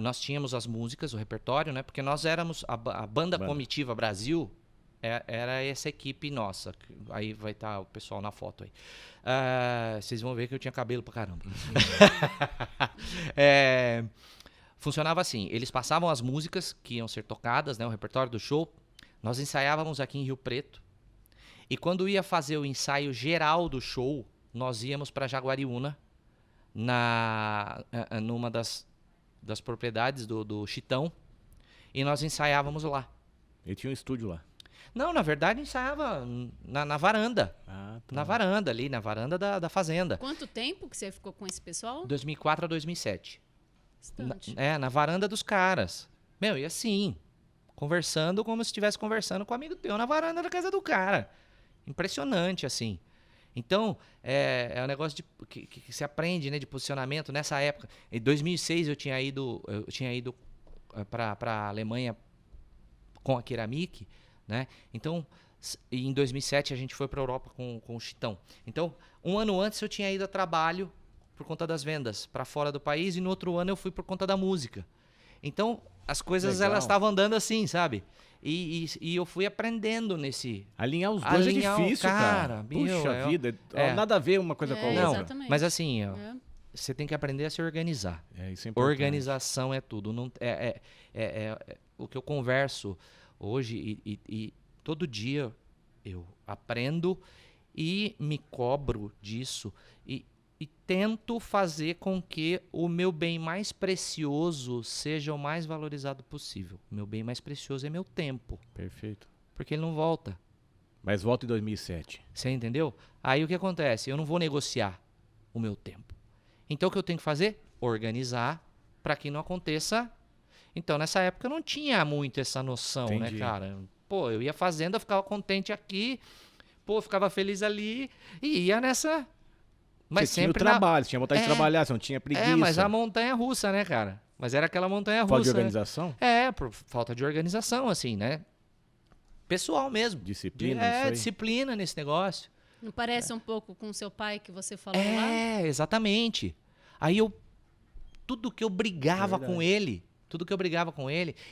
Nós tínhamos as músicas, o repertório, né? Porque nós éramos a banda Comitiva Brasil, era essa equipe nossa. Aí vai estar o pessoal na foto aí. Vocês vão ver que eu tinha cabelo pra caramba. Funcionava assim, eles passavam as músicas que iam ser tocadas, né? O repertório do show. Nós ensaiávamos aqui em Rio Preto. E quando ia fazer o ensaio geral do show, nós íamos para Jaguariúna, numa das propriedades do Chitão, e nós ensaiávamos lá. Ele tinha um estúdio lá? Não, na verdade ensaiava na varanda. Tá. Na varanda ali, na varanda da fazenda. Quanto tempo que você ficou com esse pessoal? 2004 a 2007. Bastante. Na varanda dos caras. E assim, conversando como se estivesse conversando com um amigo teu na varanda da casa do cara. Impressionante, assim. Então, é um negócio que se aprende, né, de posicionamento. Nessa época, em 2006, eu tinha ido para a Alemanha com a Ceramic, né? Então, em 2007, a gente foi para a Europa com o Chitão. Então, um ano antes, eu tinha ido a trabalho por conta das vendas para fora do país e no outro ano eu fui por conta da música. Então, as coisas elas estavam andando assim, sabe? E eu fui aprendendo nesse... Alinhar os dois é difícil, cara. Puxa vida, nada a ver uma coisa com a outra. Não, exatamente. Mas assim, você tem que aprender a se organizar. Isso é importante. Organização é tudo. Não, o que eu converso hoje e todo dia eu aprendo e me cobro disso e tento fazer com que o meu bem mais precioso seja o mais valorizado possível. O meu bem mais precioso é meu tempo. Perfeito. Porque ele não volta. Mas volta em 2007. Você entendeu? Aí o que acontece? Eu não vou negociar o meu tempo. Então o que eu tenho que fazer? Organizar para que não aconteça. Então nessa época eu não tinha muito essa noção, Entendi. né, cara? Pô, eu ia fazendo, eu ficava contente aqui, pô, ficava feliz ali e ia nessa... Mas você sempre tinha o trabalho, você tinha vontade de trabalhar, você não tinha preguiça. mas a montanha russa, né, cara? Mas era aquela montanha russa. Falta de organização? Né? Por falta de organização, assim, né? Pessoal mesmo. Disciplina, disciplina nesse negócio. Não parece um pouco com seu pai que você falou lá? Exatamente. Aí tudo que eu brigava com ele,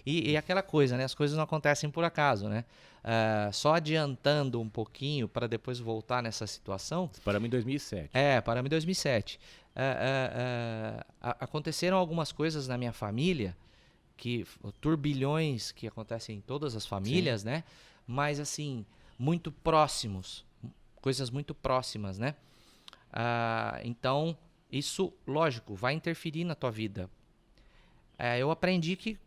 e aquela coisa, né? As coisas não acontecem por acaso, né? Só adiantando um pouquinho para depois voltar nessa situação. Paramos em 2007. Paramos em 2007. Aconteceram algumas coisas na minha família, turbilhões que acontecem em todas as famílias, né? Mas assim, muito próximos, coisas muito próximas, né? Então, isso, lógico, vai interferir na tua vida. Eu aprendi que,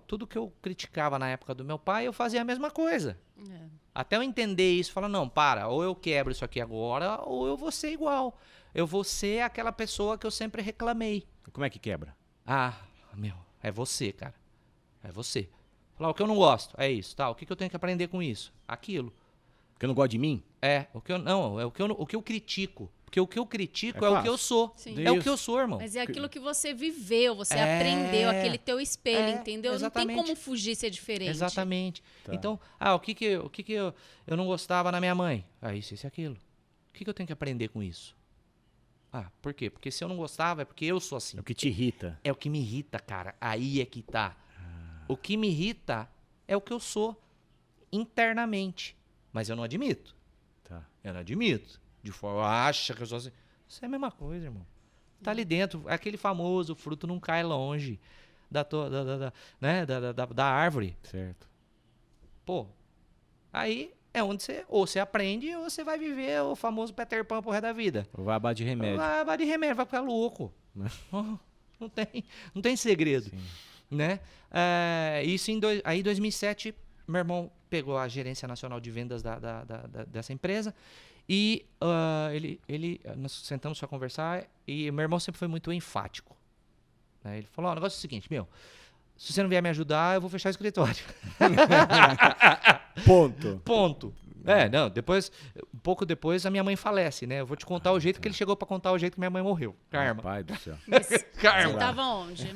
tudo que eu criticava na época do meu pai, eu fazia a mesma coisa. Até eu entender isso, falar, não, ou eu quebro isso aqui agora, ou eu vou ser igual. Eu vou ser aquela pessoa que eu sempre reclamei. Como é que quebra? É você, cara. É você. Falar, o que eu não gosto, é isso, tá? O que eu tenho que aprender com isso? Aquilo. Porque eu não gosto de mim? O que eu critico. Porque o que eu critico é o que eu sou. Sim. É o que eu sou, irmão. Mas é aquilo que você viveu, você aprendeu, aquele teu espelho, entendeu? Exatamente. Não tem como fugir ser diferente. Exatamente. Tá. Então, o que eu não gostava na minha mãe? Isso e aquilo. O que eu tenho que aprender com isso? Por quê? Porque se eu não gostava, é porque eu sou assim. É o que te irrita. É o que me irrita, cara. Aí é que tá. O que me irrita é o que eu sou internamente. Mas eu não admito. Tá. Eu não admito. De forma, acha que eu sou assim. Isso é a mesma coisa, irmão. Tá ali dentro. Aquele famoso fruto não cai longe da árvore. Certo. Pô, aí é onde você aprende ou você vai viver o famoso Peter Pan pro resto da vida. Ou vai abaixo de remédio. Vai abaixo de remédio, vai ficar louco. Não tem segredo. Sim. Né? Isso em 2007, meu irmão pegou a gerência nacional de vendas dessa empresa e nós sentamos para conversar e meu irmão sempre foi muito enfático. Né? Ele falou, o negócio é o seguinte, se você não vier me ajudar, eu vou fechar o escritório. Ponto. Depois, um pouco depois, a minha mãe falece, né? Eu vou te contar o jeito que ele chegou para contar o jeito que minha mãe morreu. Karma. Pai do céu. Mas Karma. você tava onde?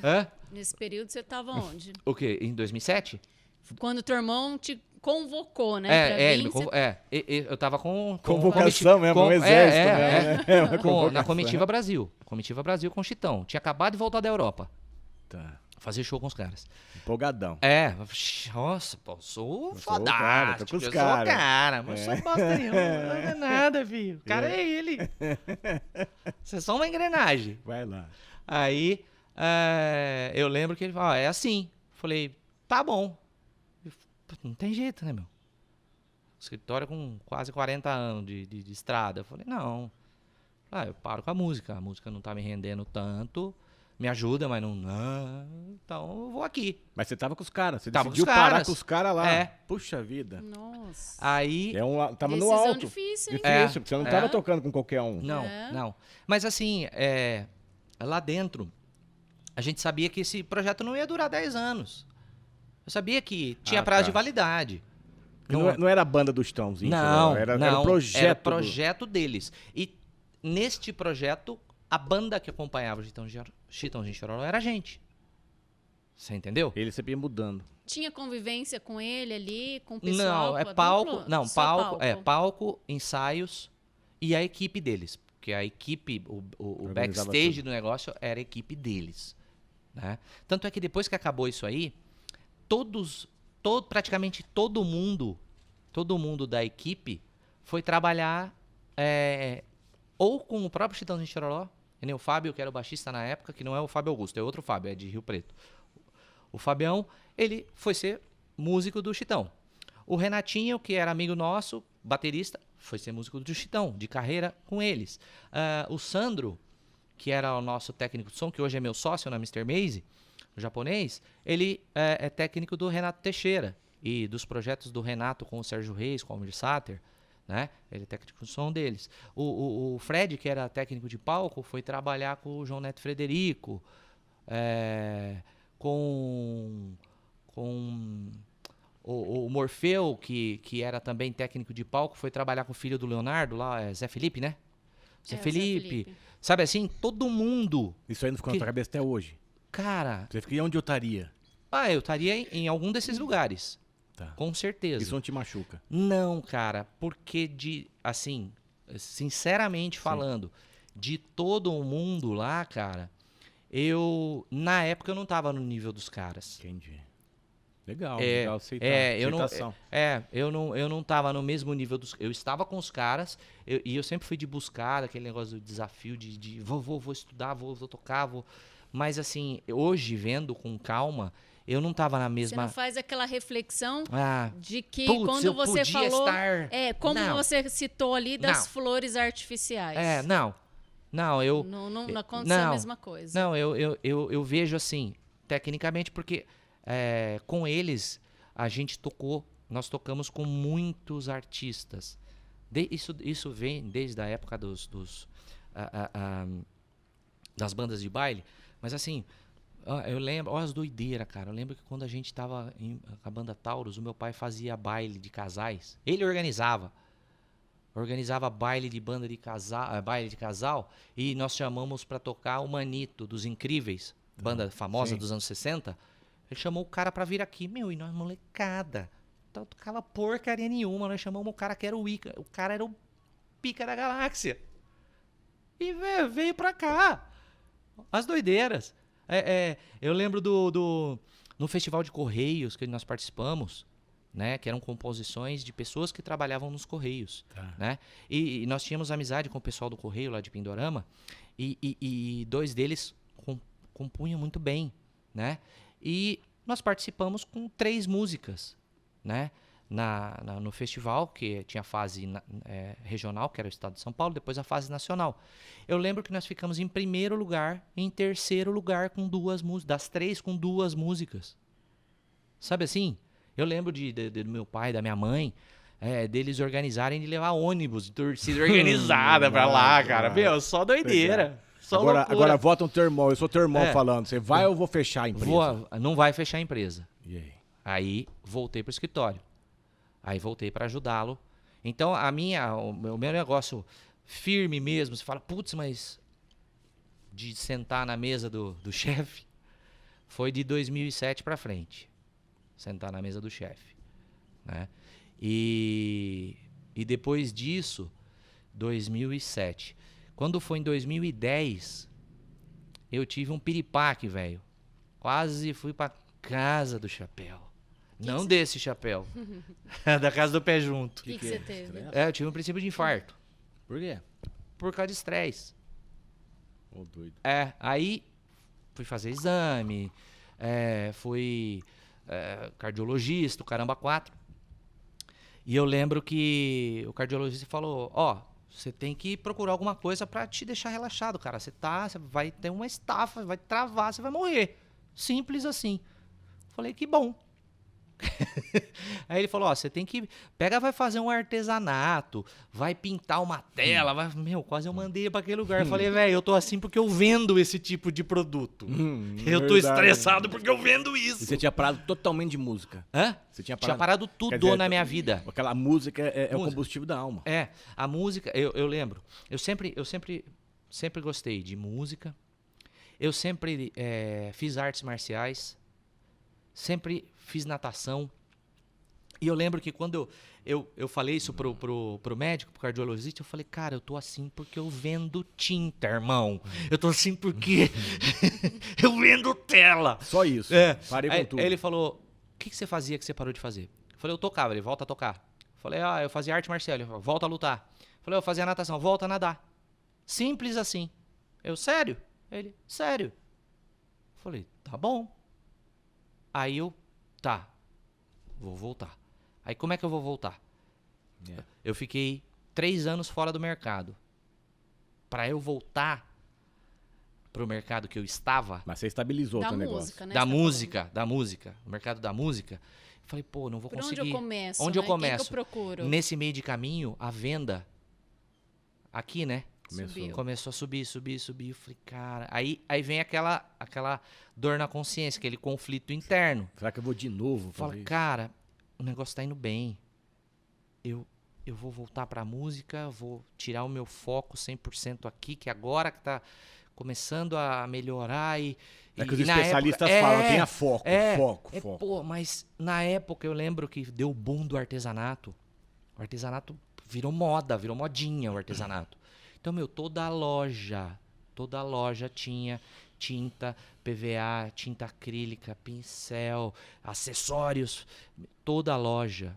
Nesse período você tava onde? O quê? Em 2007? Quando teu irmão te convocou, né? Eu tava com Convocação mesmo, um exército, né? Uma na convocação. Comitiva Brasil. Comitiva Brasil com o Chitão. Tinha acabado de voltar da Europa. Tá. Fazer show com os caras. Empolgadão. Nossa, pô, sou o cara, tô fodástico. com os Eu sou o caras. cara, mas sou bosta nenhuma. Não é nada, filho. O cara é ele. Você é só uma engrenagem. Vai lá. Aí, eu lembro que ele falou, é assim. Falei, tá bom. Não tem jeito, né, meu? Escritório com quase 40 anos de estrada. Eu falei, não. Eu paro com a música não tá me rendendo tanto. Me ajuda, mas não. Então eu vou aqui. Mas você tava com os caras. Você Tava decidiu com os caras. parar com os caras lá. É. Puxa vida. Nossa. Aí. Tava no Decisão alto. difícil, hein? Difícil, porque você não tava tocando com qualquer um. Não. Mas assim, lá dentro, a gente sabia que esse projeto não ia durar 10 anos. Eu sabia que tinha prazo de validade. Não era a banda dos Chitãozinhos. Não, era o projeto. Era o projeto deles. E neste projeto, a banda que acompanhava o Chitãozinho Chororó era a gente. Você entendeu? Ele sempre ia mudando. Tinha convivência com ele ali, com o pessoal? Não, é com a palco. dupla? Não, Só palco. Palco, ensaios e a equipe deles. Porque a equipe, o backstage tudo do negócio era a equipe deles. Né? Tanto é que depois que acabou isso aí, praticamente todo mundo da equipe foi trabalhar ou com o próprio Chitãozinho Chororó, que nem o Fábio, que era o baixista na época, que não é o Fábio Augusto, é outro Fábio, é de Rio Preto. O Fabião, ele foi ser músico do Chitão. O Renatinho, que era amigo nosso, baterista, foi ser músico do Chitão, de carreira com eles. O Sandro, que era o nosso técnico de som, que hoje é meu sócio na Mr. Maze, o japonês, ele é técnico do Renato Teixeira e dos projetos do Renato com o Sérgio Reis, com o Almir Sater, né? Ele é técnico de som deles. O Fred, que era técnico de palco, foi trabalhar com o João Neto Frederico, com o Morfeu, que era também técnico de palco, foi trabalhar com o filho do Leonardo, lá, Zé Felipe, né? Zé Felipe. Sabe assim, todo mundo. Isso aí não ficou na tua cabeça até hoje? Cara... Você fica, e onde eu estaria? Eu estaria em algum desses lugares. Tá. Com certeza. Isso não te machuca? Não, cara. Porque sinceramente falando, de todo mundo lá, cara, na época eu não tava no nível dos caras. Entendi. Legal, legal aceitação. Eu não tava no mesmo nível dos... Eu estava com os caras e eu sempre fui de buscar aquele negócio do desafio de vou estudar, vou tocar, vou... Mas assim, hoje, vendo com calma, eu não tava na mesma... Você não faz aquela reflexão de que putz, quando você falou... Como não. Você citou ali das flores artificiais. Não, eu... Não aconteceu a mesma coisa. Não, eu vejo assim, tecnicamente, porque com eles a gente tocou nós tocamos com muitos artistas. Isso vem desde a época das bandas de baile. Mas assim, eu lembro, olha as doideiras, cara. Eu lembro que quando a gente tava com a banda Taurus, o meu pai fazia baile de casais. Ele organizava baile de banda de casal, e nós chamamos pra tocar o Manito dos Incríveis, banda famosa dos anos 60. Ele chamou o cara pra vir aqui, e nós molecada. Então tocava porcaria nenhuma, nós chamamos o cara que era o Ica, o cara era o pica da galáxia. E veio pra cá. As doideiras. Eu lembro no Festival de Correios que nós participamos, né, que eram composições de pessoas que trabalhavam nos Correios. Tá. Né? E nós tínhamos amizade com o pessoal do Correio lá de Pindorama, e dois deles compunham muito bem. Né? E nós participamos com 3 músicas. Né? No festival, que tinha a fase regional, que era o estado de São Paulo, depois a fase nacional. Eu lembro que nós ficamos em primeiro lugar, em terceiro lugar com 2 músicas, das 3 com 2 músicas. Sabe assim? Eu lembro do meu pai, da minha mãe, deles organizarem de levar ônibus de torcida organizada pra lá, cara. Meu, só doideira. Só agora vota um teu irmão, eu sou teu irmão falando. Você vai ou vou fechar a empresa? Não vai fechar a empresa. E aí? Aí voltei pro escritório. Aí voltei para ajudá-lo. Então, o meu negócio firme mesmo, você fala, putz, mas de sentar na mesa do chefe, foi de 2007 para frente. Sentar na mesa do chefe. Né? E depois disso, 2007. Quando foi em 2010, eu tive um piripaque, velho. Quase fui para casa do chapéu. Não desse chapéu. Da casa do pé junto. O que você teve? Eu tive um princípio de infarto. Por quê? Por causa de estresse. Doido. Aí fui fazer exame, fui cardiologista, o caramba 4. E eu lembro que o cardiologista falou, você tem que procurar alguma coisa pra te deixar relaxado, cara. Você vai ter uma estafa, vai travar, você vai morrer. Simples assim. Falei, que bom. Aí ele falou, você tem que... vai fazer um artesanato, vai pintar uma tela, quase eu mandei pra aquele lugar. Eu falei, velho, eu tô assim porque eu vendo esse tipo de produto. Eu tô estressado porque eu vendo isso. E você tinha parado totalmente de música. Hã? Você tinha parado tudo na minha vida. Aquela música é o combustível da alma. A música, eu lembro. Eu sempre gostei de música. Eu sempre fiz artes marciais. Sempre fiz natação. E eu lembro que quando eu falei isso pro médico, pro cardiologista, eu falei, cara, eu tô assim porque eu vendo tinta, irmão. Eu tô assim porque eu vendo tela. Só isso. Parei com tudo. Aí ele falou, o que você fazia que você parou de fazer? Eu falei, eu tocava. Ele, volta a tocar. Eu falei, eu fazia arte marcial. Ele falou, volta a lutar. Eu falei, eu fazia natação. Volta a nadar. Simples assim. Eu, sério? Ele, sério. Eu falei, tá bom. Aí vou voltar. Aí como é que eu vou voltar? Eu fiquei 3 anos fora do mercado. Pra eu voltar pro mercado que eu estava... Mas você estabilizou o teu negócio. Né? Da música. O mercado da música. Eu falei, não vou conseguir. Onde eu começo? Onde eu começo? Quem que eu procuro? Nesse meio de caminho, a venda... Aqui, né? Começou a subir. Eu falei, cara... Aí vem aquela dor na consciência, aquele conflito interno. Será que eu vou de novo? Fala, cara, o negócio tá indo bem. Eu vou voltar pra música, vou tirar o meu foco 100% aqui, que agora que tá começando a melhorar e... É que os especialistas falam, tenha foco, foco. Pô, mas na época eu lembro que deu o boom do artesanato. O artesanato virou moda, virou modinha o artesanato. Então, toda loja tinha tinta, PVA, tinta acrílica, pincel, acessórios, toda loja.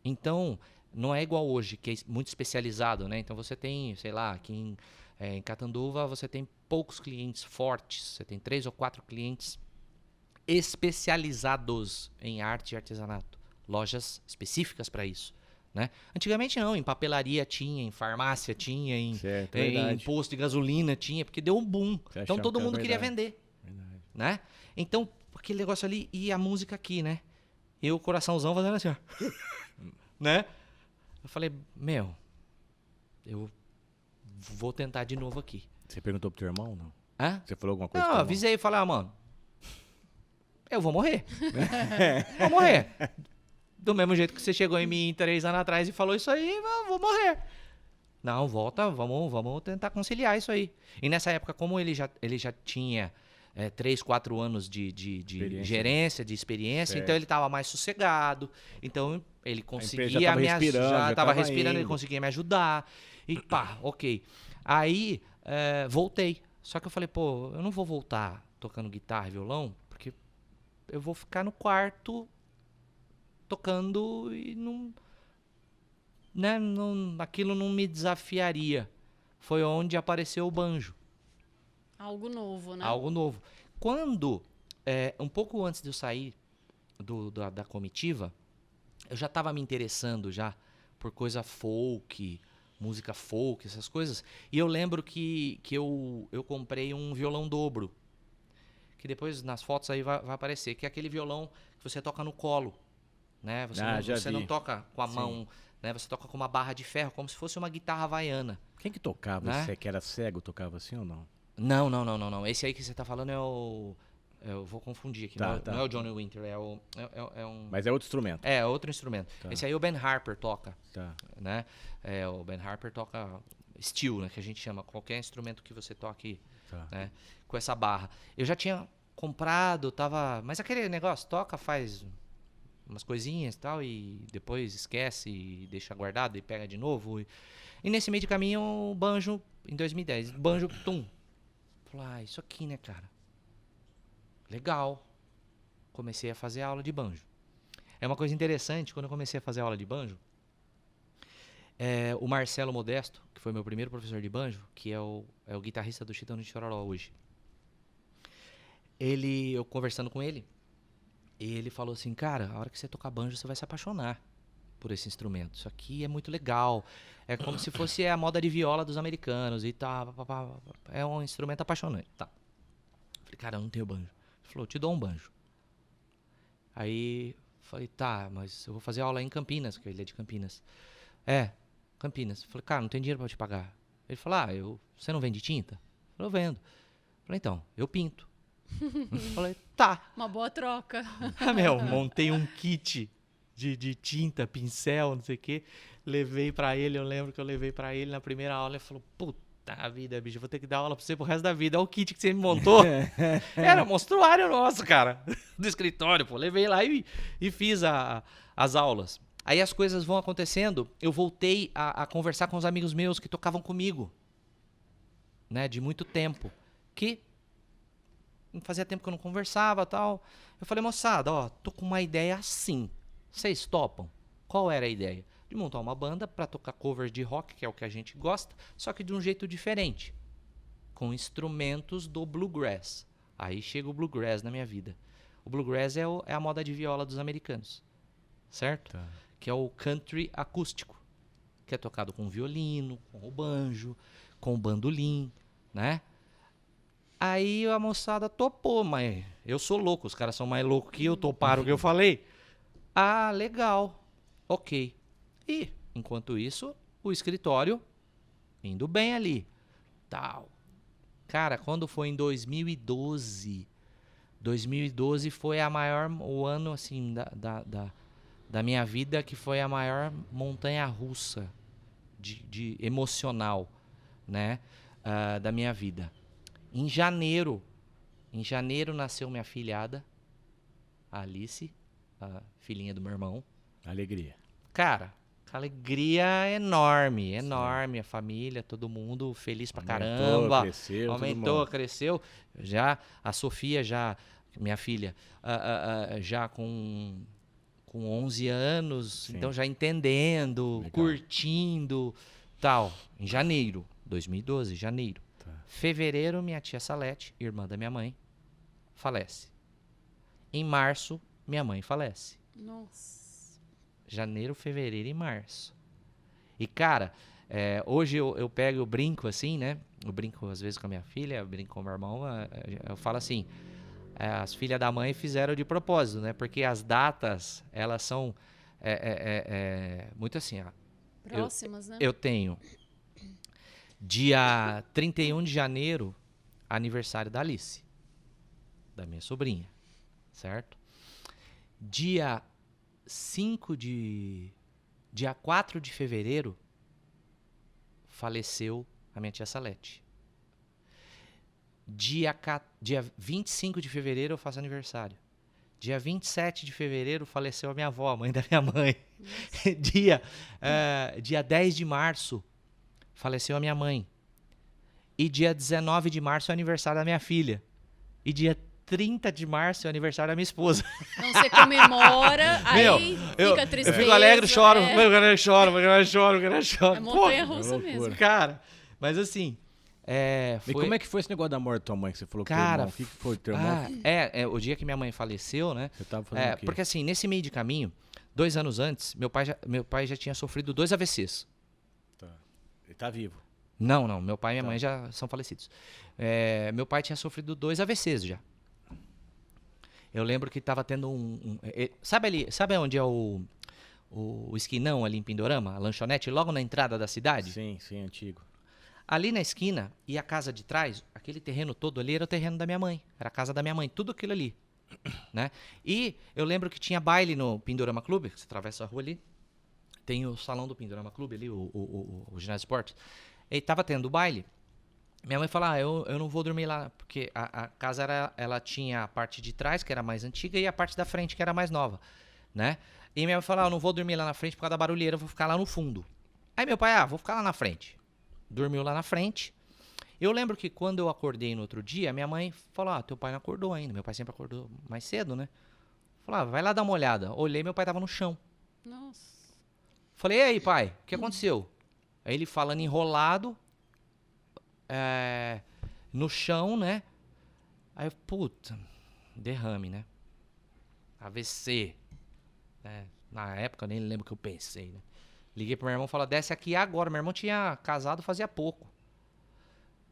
Então, não é igual hoje, que é muito especializado, né? Então, você tem, sei lá, aqui em Catanduva, você tem poucos clientes fortes, você tem 3 ou 4 clientes especializados em arte e artesanato, lojas específicas para isso. Né? Antigamente não, em papelaria tinha, em farmácia tinha, em posto de gasolina tinha, porque deu um boom. Então todo mundo queria vender. Né? Então, aquele negócio ali e a música aqui, né? E o coraçãozão fazendo assim, ó. Né? Eu falei, eu vou tentar de novo aqui. Você perguntou pro teu irmão, não? Hã? Você falou alguma coisa? Não, eu avisei, falei, mano, eu vou morrer. Vou morrer. Do mesmo jeito que você chegou em mim 3 anos atrás e falou isso aí, eu vou morrer. Não, volta, vamos tentar conciliar isso aí. E nessa época, como ele já tinha 3, 4 anos de gerência, de experiência, então ele estava mais sossegado, então ele conseguia me ajudar, já estava respirando, ele conseguia me ajudar, e pá, ok. Aí, voltei. Só que eu falei, pô, eu não vou voltar tocando guitarra e violão, porque eu vou ficar no quarto tocando e aquilo não me desafiaria. Foi onde apareceu o banjo. Algo novo, né? Algo novo. Quando, um pouco antes de eu sair da comitiva, eu já estava me interessando já por coisa folk, música folk, essas coisas. E eu lembro que eu comprei um violão dobro, que depois nas fotos aí vai aparecer, que é aquele violão que você toca no colo, né? Você não toca com a mão, né? Você toca com uma barra de ferro, como se fosse uma guitarra havaiana. Quem que tocava? Né? Você que era cego tocava assim ou não? Não. Esse aí que você tá falando é o... Eu vou confundir aqui. Não é o Johnny Winter, é um... Mas é outro instrumento. É, outro instrumento. Tá. Esse aí o Ben Harper toca. Tá. Né? O Ben Harper toca steel, né? Que a gente chama. Qualquer instrumento que você toque, né? Com essa barra. Eu já tinha comprado, tava... Mas aquele negócio, toca, faz umas coisinhas e tal, e depois esquece e deixa guardado e pega de novo. E nesse meio de caminho, o banjo, em 2010, banjo, tum. Falei, isso aqui, né, cara? Legal. Comecei a fazer aula de banjo. É uma coisa interessante, quando eu comecei a fazer aula de banjo, o Marcelo Modesto, que foi meu primeiro professor de banjo, que é o guitarrista do Chitão de Chororó hoje. Eu conversando com ele, ele falou assim, cara, a hora que você tocar banjo, você vai se apaixonar por esse instrumento. Isso aqui é muito legal. É como se fosse a moda de viola dos americanos e tal. É um instrumento apaixonante. Tá. Falei, cara, eu não tenho banjo. Ele falou, te dou um banjo. Aí falei, tá, mas eu vou fazer aula em Campinas, porque ele é de Campinas. Campinas. Falei, cara, não tem dinheiro pra te pagar. Ele falou, você não vende tinta? Eu vendo. Falei, então, eu pinto. Falei, tá. Uma boa troca. Montei um kit de tinta, pincel, não sei o quê. Levei pra ele, eu lembro que eu levei pra ele na primeira aula. Ele falou, puta vida, bicho, eu vou ter que dar aula pra você pro resto da vida. Olha o kit que você me montou. Era um monstruário nosso, cara, do escritório, pô. Levei lá e fiz as aulas. Aí as coisas vão acontecendo, eu voltei a conversar com os amigos meus que tocavam comigo, né, de muito tempo, que fazia tempo que eu não conversava e tal. Eu falei, moçada, tô com uma ideia assim. Vocês topam? Qual era a ideia? De montar uma banda para tocar covers de rock, que é o que a gente gosta, só que de um jeito diferente, com instrumentos do bluegrass. Aí chega o bluegrass na minha vida. O bluegrass é a moda de viola dos americanos, certo? Tá. Que é o country acústico, que é tocado com violino, com o banjo, com o bandolim, né? Aí a moçada topou, mas eu sou louco, os caras são mais loucos que eu, toparam o que eu falei. Ah, legal, ok. E, enquanto isso, o escritório indo bem ali, tal. Cara, quando foi em 2012 foi o ano, assim, da minha vida que foi a maior montanha-russa de emocional, né, da minha vida. Em janeiro nasceu minha filhada, a Alice, a filhinha do meu irmão. Alegria. Cara, alegria enorme. A família, todo mundo feliz pra caramba. Aumentou, cresceu. Já a Sofia, minha filha, já com 11 anos, sim. Então já entendendo, legal. Curtindo, tal. Em janeiro, 2012, janeiro. Fevereiro, minha tia Salete, irmã da minha mãe, falece. Em março, minha mãe falece. Nossa. Janeiro, fevereiro e março. E, cara, hoje eu pego, eu brinco assim, né? Eu brinco às vezes com a minha filha, eu brinco com o meu irmão, eu falo assim, as filhas da mãe fizeram de propósito, né? Porque as datas, elas são muito assim, ó. Próximas, né? Eu tenho dia 31 de janeiro, aniversário da Alice, da minha sobrinha, certo? Dia 4 de fevereiro, faleceu a minha tia Salete. Dia 25 de fevereiro eu faço aniversário. Dia 27 de fevereiro faleceu a minha avó, a mãe da minha mãe. Dia 10 de março faleceu a minha mãe. E dia 19 de março é o aniversário da minha filha. E dia 30 de março é o aniversário da minha esposa. Então você comemora, aí fica tristeza. Eu fico alegre, choro, choro. É montanha-russa mesmo. Cara, mas assim... E como é que foi esse negócio da morte da tua mãe que você falou? Cara, o que foi teu irmão? O dia que minha mãe faleceu, né? Você tava fazendo o quê? Porque assim, nesse meio de caminho, 2 anos antes, meu pai já tinha sofrido 2 AVCs. Tá. Ele tá vivo? Não, meu pai e minha mãe já são falecidos. Meu pai tinha sofrido 2 AVCs já. Eu lembro que tava tendo sabe onde é o esquinão ali em Pindorama, a lanchonete, logo na entrada da cidade? Sim, antigo. Ali na esquina, e a casa de trás, aquele terreno todo ali era o terreno da minha mãe. Era a casa da minha mãe, tudo aquilo ali. Né? E eu lembro que tinha baile no Pindorama Clube, você atravessa a rua ali, tem o salão do Pindorama Clube ali, o ginásio de esportes. E tava tendo baile. Minha mãe falou, eu não vou dormir lá, porque a casa ela tinha a parte de trás, que era mais antiga, e a parte da frente, que era mais nova. Né? E minha mãe falou, eu não vou dormir lá na frente por causa da barulheira, eu vou ficar lá no fundo. Aí meu pai, vou ficar lá na frente. Dormiu lá na frente. Eu lembro que quando eu acordei no outro dia, minha mãe falou, teu pai não acordou ainda. Meu pai sempre acordou mais cedo, né? Falou, vai lá dar uma olhada. Olhei, meu pai tava no chão. Nossa. Falei, e aí, pai, o que aconteceu? Aí ele falando enrolado, no chão, né? Aí eu, puta, derrame, né? AVC. Na época, eu nem lembro o que eu pensei, né? Liguei pro meu irmão e falei, desce aqui agora. Meu irmão tinha casado fazia pouco.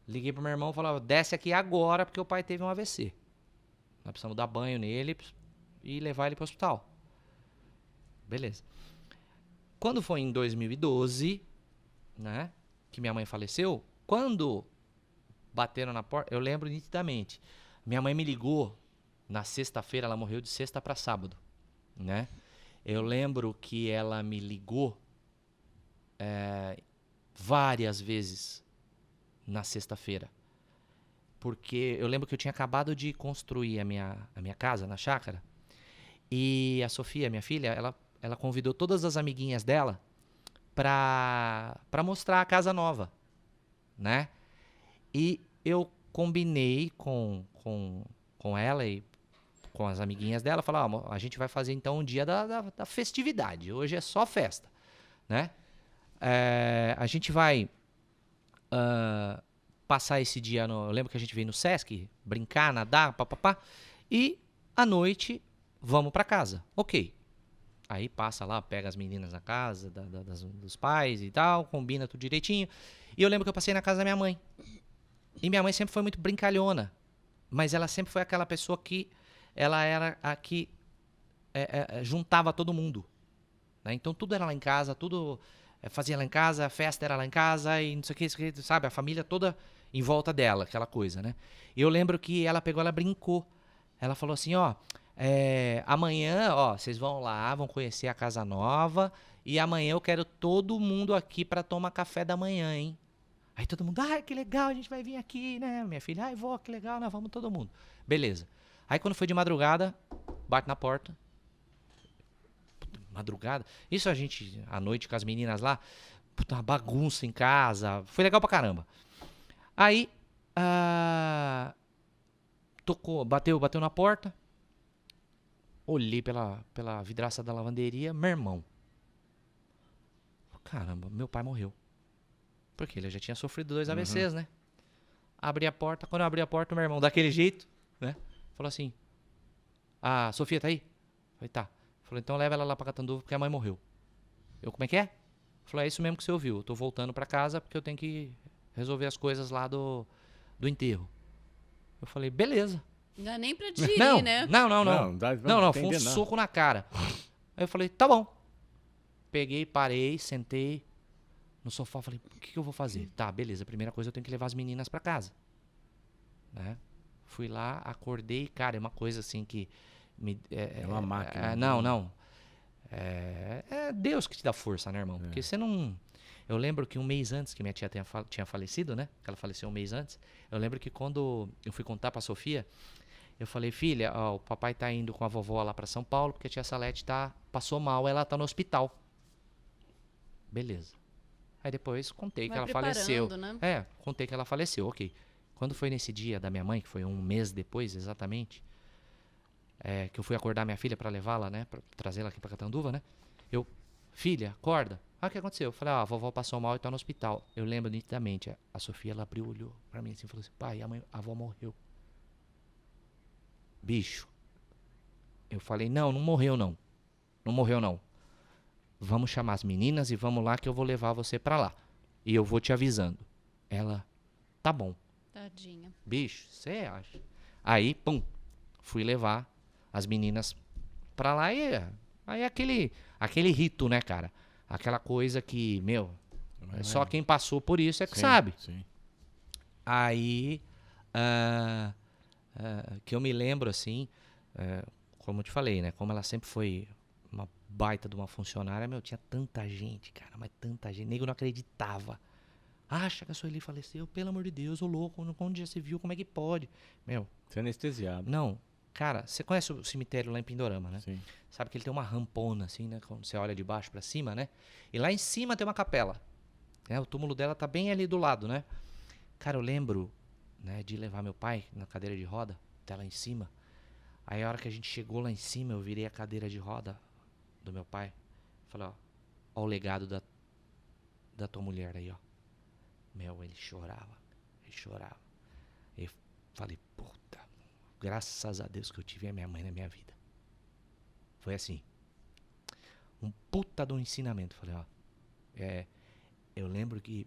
Liguei pro meu irmão e falei, desce aqui agora porque o pai teve um AVC. Nós precisamos dar banho nele e levar ele pro hospital. Beleza. Quando foi em 2012, né, que minha mãe faleceu, quando bateram na porta, eu lembro nitidamente. Minha mãe me ligou na sexta-feira, ela morreu de sexta para sábado, né? Eu lembro que ela me ligou várias vezes na sexta-feira. Porque eu lembro que eu tinha acabado de construir a minha casa na chácara. E a Sofia, minha filha, ela convidou todas as amiguinhas dela pra mostrar a casa nova, né? E eu combinei com ela e com as amiguinhas dela, falar, a gente vai fazer então um dia da festividade. Hoje é só festa, né? A gente vai passar esse dia eu lembro que a gente veio no Sesc, brincar, nadar, papapá. E à noite, vamos pra casa. Ok. Aí passa lá, pega as meninas na casa dos pais e tal, combina tudo direitinho. E eu lembro que eu passei na casa da minha mãe. E minha mãe sempre foi muito brincalhona. Mas ela sempre foi aquela pessoa que ela era a que juntava todo mundo. Né? Então tudo era lá em casa, tudo fazia lá em casa, a festa era lá em casa e não sei o que, sabe? A família toda em volta dela, aquela coisa, né? E eu lembro que ela brincou. Ela falou assim, amanhã, vocês vão lá, vão conhecer a casa nova e amanhã eu quero todo mundo aqui pra tomar café da manhã, hein? Aí todo mundo, que legal, a gente vai vir aqui, né? Minha filha, vó, que legal, nós vamos todo mundo. Beleza. Aí quando foi de madrugada, bate na porta. Madrugada. Isso a gente, à noite com as meninas lá, uma bagunça em casa. Foi legal pra caramba. Aí, bateu na porta. Olhei pela vidraça da lavanderia, meu irmão. Caramba, meu pai morreu. Porque ele já tinha sofrido 2 AVCs, né? Abri a porta. Quando eu abri a porta, meu irmão, daquele jeito, né? Falou assim, a Sofia tá aí? Falei, tá. Falou, então leva ela lá pra Catanduva porque a mãe morreu. Eu, como é que é? Falou, é isso mesmo que você ouviu. Eu tô voltando pra casa porque eu tenho que resolver as coisas lá do enterro. Eu falei, beleza. Não dá nem pra digerir, Não, né? não, foi um soco na cara. Aí eu falei, tá bom. Peguei, parei, sentei no sofá, falei, o que eu vou fazer? Tá, beleza, a primeira coisa eu tenho que levar as meninas pra casa. Né? Fui lá, acordei, cara, é uma coisa assim que... É uma máquina. Não. É Deus que te dá força, né, irmão? Porque você não... Eu lembro que um mês antes que minha tia tinha falecido, né? Que ela faleceu um mês antes. Eu lembro que quando eu fui contar pra Sofia, eu falei, filha, ó, o papai tá indo com a vovó lá pra São Paulo, porque a tia Salete passou mal, ela tá no hospital. Beleza. Aí depois contei que ela faleceu. Né? Contei que ela faleceu, ok. Quando foi nesse dia da minha mãe, que foi um mês depois exatamente, que eu fui acordar minha filha pra levá-la, né? Pra trazê-la aqui pra Catanduva, né? Filha, acorda. O que aconteceu? Eu falei, a vovó passou mal e tá no hospital. Eu lembro nitidamente. A Sofia, ela abriu, olhou pra mim assim e falou assim, pai, a avó morreu. Bicho. Eu falei, não morreu não. Não morreu não. Vamos chamar as meninas e vamos lá que eu vou levar você pra lá. E eu vou te avisando. Ela, tá bom. Tadinha. Bicho, você acha? Aí, pum, fui levar as meninas pra lá e aí aquele rito, né, cara? Aquela coisa que, só quem passou por isso é que sabe. Sim. Aí, que eu me lembro, assim, como eu te falei, né? Como ela sempre foi uma baita de uma funcionária, tinha tanta gente, cara, mas tanta gente. Nego não acreditava. Acha que a Sueli faleceu? Pelo amor de Deus, ô louco, onde já se viu? Como é que pode? Você é anestesiado. Não. Cara, você conhece o cemitério lá em Pindorama, né? Sim. Sabe que ele tem uma rampona, assim, né? Quando você olha de baixo pra cima, né? E lá em cima tem uma capela. O túmulo dela tá bem ali do lado, né? Cara, eu lembro, né, de levar meu pai na cadeira de roda, até lá em cima. Aí a hora que a gente chegou lá em cima, eu virei a cadeira de roda do meu pai. Falei, ó o legado da tua mulher aí, ó. Ele chorava. Eu falei, puta, graças a Deus que eu tive a minha mãe na minha vida. Foi assim. Um puta do ensinamento. Falei, eu lembro que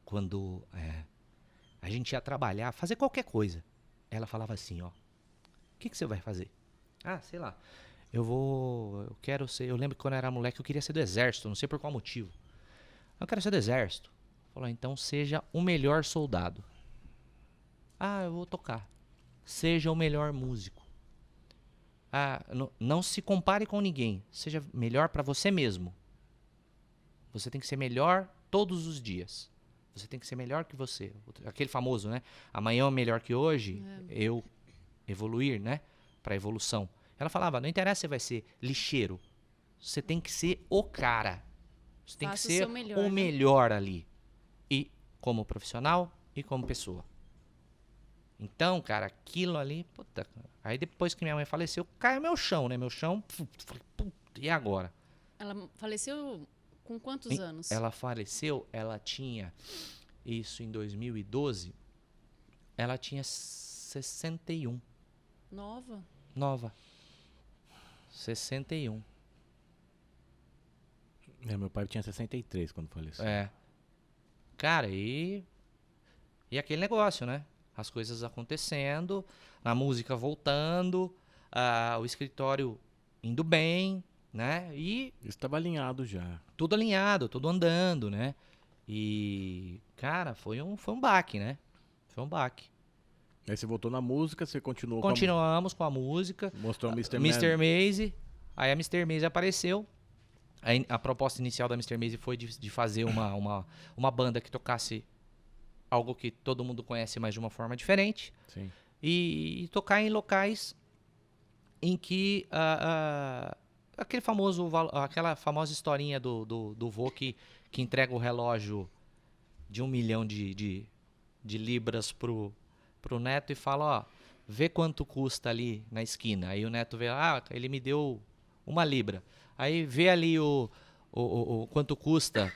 quando a gente ia trabalhar, fazer qualquer coisa, ela falava assim, ó, o que você vai fazer? Sei lá, eu quero ser, eu lembro que quando eu era moleque eu queria ser do exército, não sei por qual motivo. Eu quero ser do exército. Falou, então seja o melhor soldado. Eu vou tocar. Seja o melhor músico. Não se compare com ninguém. Seja melhor para você mesmo. Você tem que ser melhor todos os dias. Você tem que ser melhor que você. Aquele famoso, né? Amanhã é melhor que hoje. Eu evoluir, né? Para evolução. Ela falava, não interessa se vai ser lixeiro. Você tem que ser o cara. Você tem que ser o melhor ali. E como profissional e como pessoa. Então, cara, aquilo ali... Puta, aí depois que minha mãe faleceu, caiu meu chão, né? Meu chão... Falei, puta, e agora? Ela faleceu com quantos anos? Ela faleceu, ela tinha... Isso em 2012. Ela tinha 61. Nova. 61. Meu pai tinha 63 quando faleceu. Cara, e aquele negócio, né? As coisas acontecendo, a música voltando, o escritório indo bem, né? E isso estava alinhado já. Tudo alinhado, tudo andando, né? E, cara, foi um baque, né? Foi um baque. Aí você voltou na música, você continuou Continuamos com a música. Mostrou a Mr. Maze. Aí a Mr. Maze apareceu. Aí a proposta inicial da Mr. Maze foi de fazer uma banda que tocasse algo que todo mundo conhece, mas de uma forma diferente. Sim. E tocar em locais em que aquela famosa historinha do vô que entrega o relógio de 1 milhão de libras pro neto e fala, ó, vê quanto custa ali na esquina. Aí o neto vê, ele me deu 1 libra. Aí vê ali o quanto custa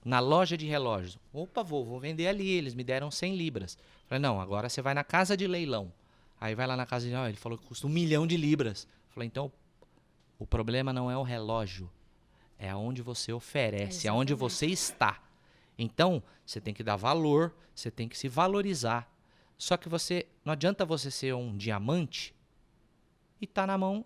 na loja de relógios. Opa, vou vender ali, eles me deram 100 libras. Falei, não, agora você vai na casa de leilão. Aí vai lá na casa de leilão, ele falou que custa 1 milhão de libras. Falei, então, o problema não é o relógio, é aonde você oferece, aonde você está. Então, você tem que dar valor, você tem que se valorizar. Só que não adianta você ser um diamante e tá na mão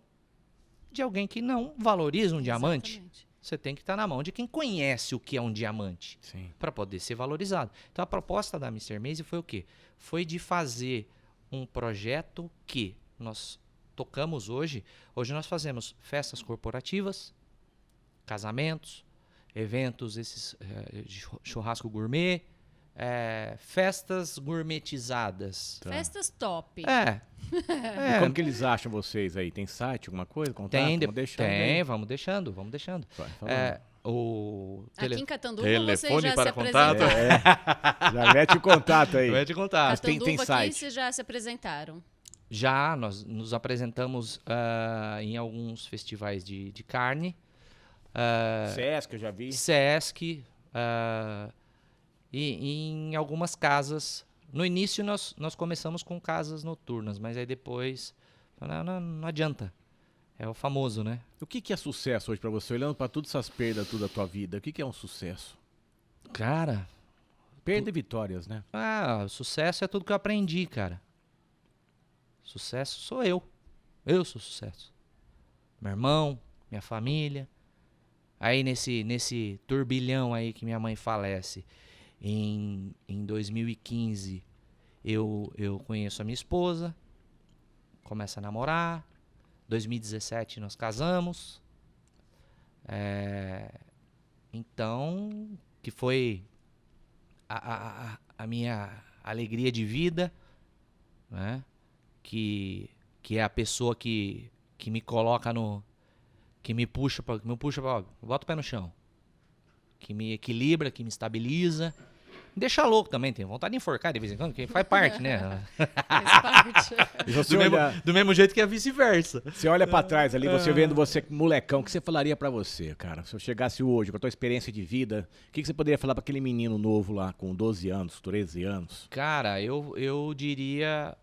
de alguém que não valoriza um diamante. Exatamente. Você tem que estar na mão de quem conhece o que é um diamante para poder ser valorizado. Então a proposta da Mr. Maisy foi o quê? Foi de fazer um projeto que nós tocamos hoje. Hoje nós fazemos festas corporativas, casamentos, eventos de churrasco gourmet, festas gourmetizadas. Tá. Festas top. E como que eles acham vocês aí? Tem site, alguma coisa? Contato? Vamos deixando. Aqui em Catanduva telefone vocês já para se contato. apresentaram. Já mete o contato aí. Mete contato. Catanduva tem aqui site. vocês já se apresentaram. Já, nós nos apresentamos em alguns festivais de carne. Sesc, eu já vi. Sesc. E em algumas casas. No início nós começamos com casas noturnas, mas aí depois não adianta. É o famoso, né? O que é sucesso hoje pra você? Olhando pra todas essas perdas da tua vida, o que é um sucesso? Cara... Perda e vitórias, né? Sucesso é tudo que eu aprendi, cara. Sucesso sou eu. Eu sou sucesso. Meu irmão, minha família. Aí nesse turbilhão aí que minha mãe falece, em 2015, eu conheço a minha esposa, começo a namorar. 2017 nós casamos. Então, que foi a minha alegria de vida, né? Que é a pessoa que me coloca que me puxa para bota o pé no chão, que me equilibra, que me estabiliza, me deixa louco também, tenho vontade de enforcar de vez em quando, que faz parte, né? Faz parte. Do mesmo jeito que é vice-versa. Você olha pra trás ali, você vendo você molecão, o que você falaria pra você, cara? Se eu chegasse hoje com a tua experiência de vida, o que você poderia falar pra aquele menino novo lá, com 12 anos, 13 anos? Cara, eu diria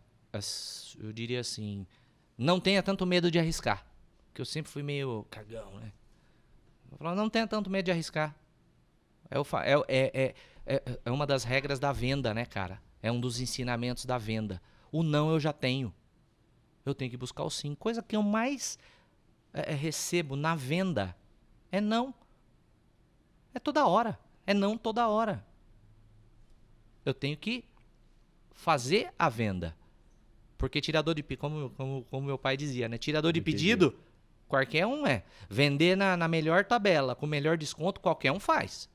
assim, não tenha tanto medo de arriscar. Porque eu sempre fui meio cagão, né? Eu falo, não tenha tanto medo de arriscar. É uma das regras da venda, né, cara? É um dos ensinamentos da venda. O não eu já tenho. Eu tenho que buscar o sim. Coisa que eu mais recebo na venda é não. É toda hora. É não toda hora. Eu tenho que fazer a venda. Porque tirador de pedido, como meu pai dizia, né? Tirador de pedido, qualquer um é. Vender na melhor tabela, com o melhor desconto, qualquer um faz.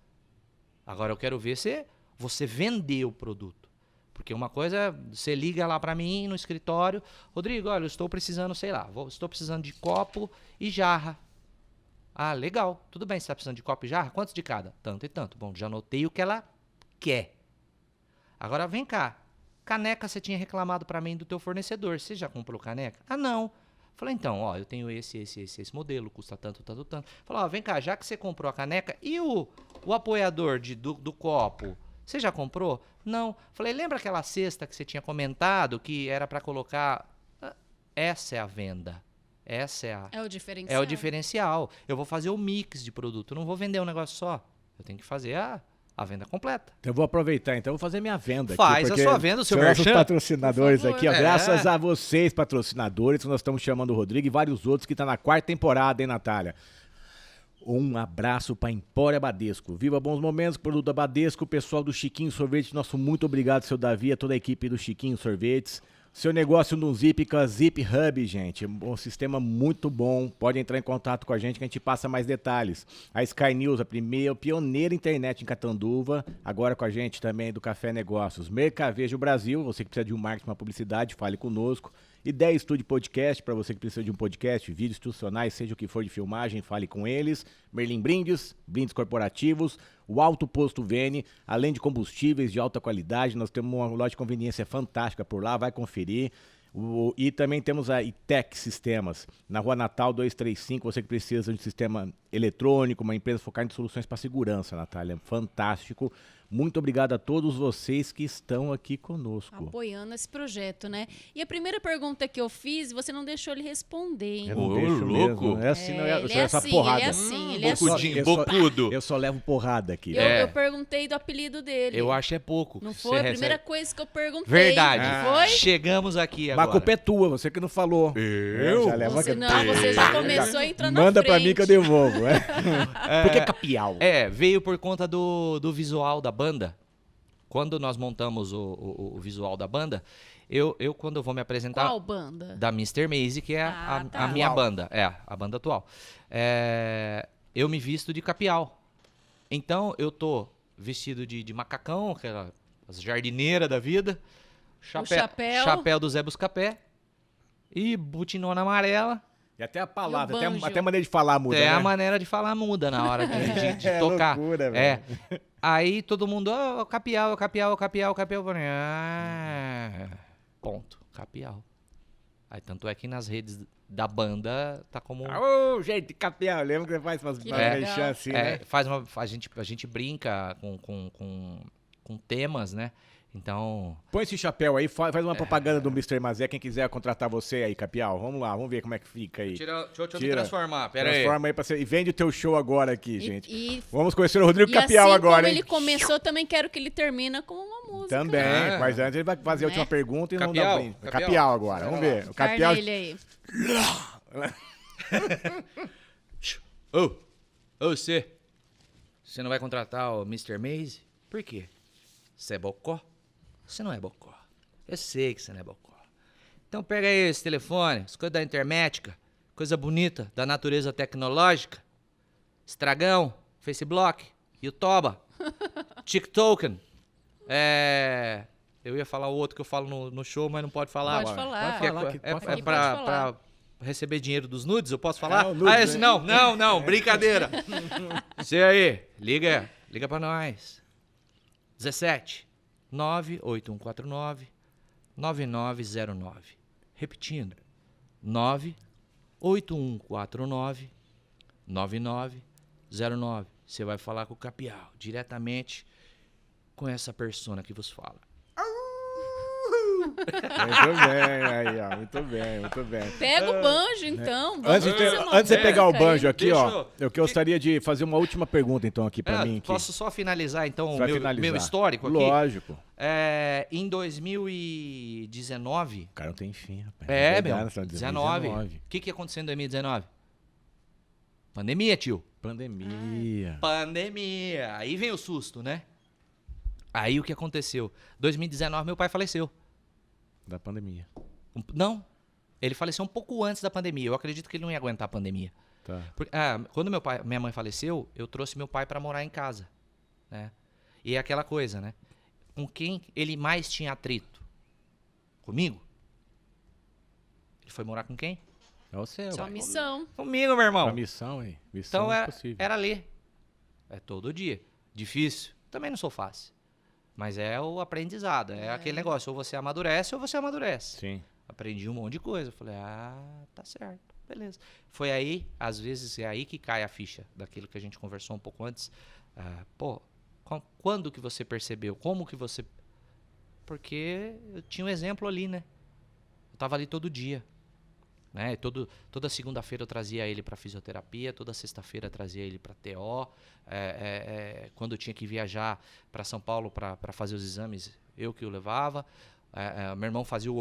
Agora eu quero ver se você vender o produto. Porque uma coisa é, você liga lá pra mim no escritório, Rodrigo, olha, eu estou precisando, sei lá, estou precisando de copo e jarra. Ah, legal, tudo bem, você está precisando de copo e jarra? Quantos de cada? Tanto e tanto. Bom, já anotei o que ela quer. Agora vem cá. Caneca você tinha reclamado para mim do teu fornecedor. Você já comprou caneca? Ah, não. Falei, então, ó, eu tenho esse modelo, custa tanto. Falei, ó, vem cá, já que você comprou a caneca, e o apoiador do copo, você já comprou? Não. Falei, lembra aquela cesta que você tinha comentado que era para colocar... Essa é a venda. É o diferencial. É o diferencial. Eu vou fazer o mix de produto, eu não vou vender um negócio só. Eu tenho que fazer a venda completa. Então eu vou aproveitar, então eu vou fazer minha venda. Faz aqui, a sua venda, o seu merchan. Nossos patrocinadores favor, aqui, ó, graças a vocês, patrocinadores, nós estamos chamando o Rodrigo e vários outros que estão na 4ª temporada, hein, Natália? Um abraço para Empório Badesco. Viva bons momentos, produto da Badesco, pessoal do Chiquinho Sorvetes, nosso muito obrigado, seu Davi, a toda a equipe do Chiquinho Sorvetes. Seu negócio no Zip com a Zip Hub, gente, um sistema muito bom, pode entrar em contato com a gente que a gente passa mais detalhes. A Sky News, a pioneira internet em Catanduva, agora com a gente também do Café Negócios. Mercavejo Brasil, você que precisa de um marketing, uma publicidade, fale conosco. Ideia Studio Podcast, para você que precisa de um podcast, vídeos institucionais, seja o que for de filmagem, fale com eles. Merlin Brindes, brindes corporativos, o Alto Posto Vene, além de combustíveis de alta qualidade, nós temos uma loja de conveniência fantástica por lá, vai conferir. E também temos a ITEC Sistemas, na Rua Natal 235, você que precisa de um sistema eletrônico, uma empresa focada em soluções para segurança, Natália, fantástico. Muito obrigado a todos vocês que estão aqui conosco. Apoiando esse projeto, né? E a primeira pergunta que eu fiz, você não deixou ele responder, hein? Eu não deixo louco. mesmo. É assim, não é, ele só é essa assim, porrada. ele é assim, ele é assim. Bocudinho, bocudo. Eu só levo porrada aqui. Eu perguntei do apelido dele. Eu acho é pouco. Não Você foi a recebe. primeira coisa que eu perguntei. Verdade. Não foi? Chegamos aqui Mas agora. a culpa é tua, você que não falou. Eu? Já leva Você aqui. não, você já começou a entrar na Manda frente. pra mim que eu devolvo. Porque é capial. Veio por conta do visual da banda. Quando nós montamos o visual da banda, eu quando eu vou me apresentar... Qual banda? Da Mr. Maze, que é tá. a minha Atual. banda. É, a banda atual. Eu me visto de capial. Então, eu tô vestido de macacão, aquela as jardineiras da vida. Chapéu do Zé Buscapé. E botinona amarela. E até a palavra, E o banjo. até a maneira de falar muda, Até né? a maneira de falar muda na hora de É tocar. loucura, velho. Aí todo mundo, capial. Eu falei, ponto, capial. Aí tanto é que nas redes da banda tá como... Ô, gente, capial. Lembra que você faz umas Que mexãs legal. assim, né? a gente brinca com temas, né? Então... Põe esse chapéu aí, faz uma propaganda do Mr. Mazé, quem quiser contratar você aí, capial. Vamos lá, vamos ver como é que fica aí. Deixa eu me Tira. transformar, pera aí. Transforma aí pra você. E vende o teu show agora aqui, gente. E Vamos conhecer o Rodrigo e Capial assim agora, como hein? ele começou, também quero que ele termine com uma música. Também, Ah. mas antes ele vai fazer a Né? última pergunta e não Capial, dá um brinde. Capial. Capial agora, vamos ver. O Capial... Carne ele aí. Você não vai contratar o Mr. Maze? Por quê? Você é bocó? Você não é bocó. Eu sei que você não é bocó. Então pega aí esse telefone, as coisas da internet, coisa bonita, da natureza tecnológica. Estragão, Facebook, YouTube, TikTok. Eu ia falar o outro que eu falo no show, mas não pode falar. Pode falar. Pode falar que- É pode falar. pra receber dinheiro dos nudes, eu posso falar? o nudes, Esse né? não, brincadeira. Você aí, liga pra nós. 17 98149 9909. Repetindo, 98149 9909. Você vai falar com o Capial, diretamente com essa persona que vos fala. Muito bem, aí, ó. Muito bem, muito bem. Pega o banjo, então. Antes de você pegar o banjo aqui, Deixa ó, eu gostaria de fazer uma última pergunta, então, aqui pra mim. Aqui. Posso só finalizar, então, Você o vai meu finalizar. histórico aqui? Lógico. Em 2019... O cara não tem fim, rapaz. meu. Verdade, são 19. O que aconteceu em 2019? Pandemia, tio. Pandemia. Pandemia. Aí vem o susto, né? Aí o que aconteceu? 2019, meu pai faleceu. Da pandemia. Não. Ele faleceu um pouco antes da pandemia. Eu acredito que ele não ia aguentar a pandemia. Tá. Quando minha mãe faleceu, eu trouxe meu pai pra morar em casa, né? E é aquela coisa, né? Com quem ele mais tinha atrito? Comigo? Ele foi morar com quem? É o seu. Sua missão. Comigo, meu irmão. Uma missão aí. Missão Então possível. era ler. É todo dia. Difícil. Também não sou fácil. Mas é o aprendizado. É aquele negócio. Ou você amadurece ou você amadurece. Sim. Aprendi um monte de coisa. Falei, tá certo. Beleza. Foi aí, às vezes, é aí que cai a ficha daquilo que a gente conversou um pouco antes. Quando que você percebeu? Como que você... Porque eu tinha um exemplo ali, né? Eu tava ali todo dia. Né? Toda segunda-feira eu trazia ele para fisioterapia, toda sexta-feira eu trazia ele para TO. Quando eu tinha que viajar para São Paulo para fazer os exames, eu que o levava. Meu irmão fazia o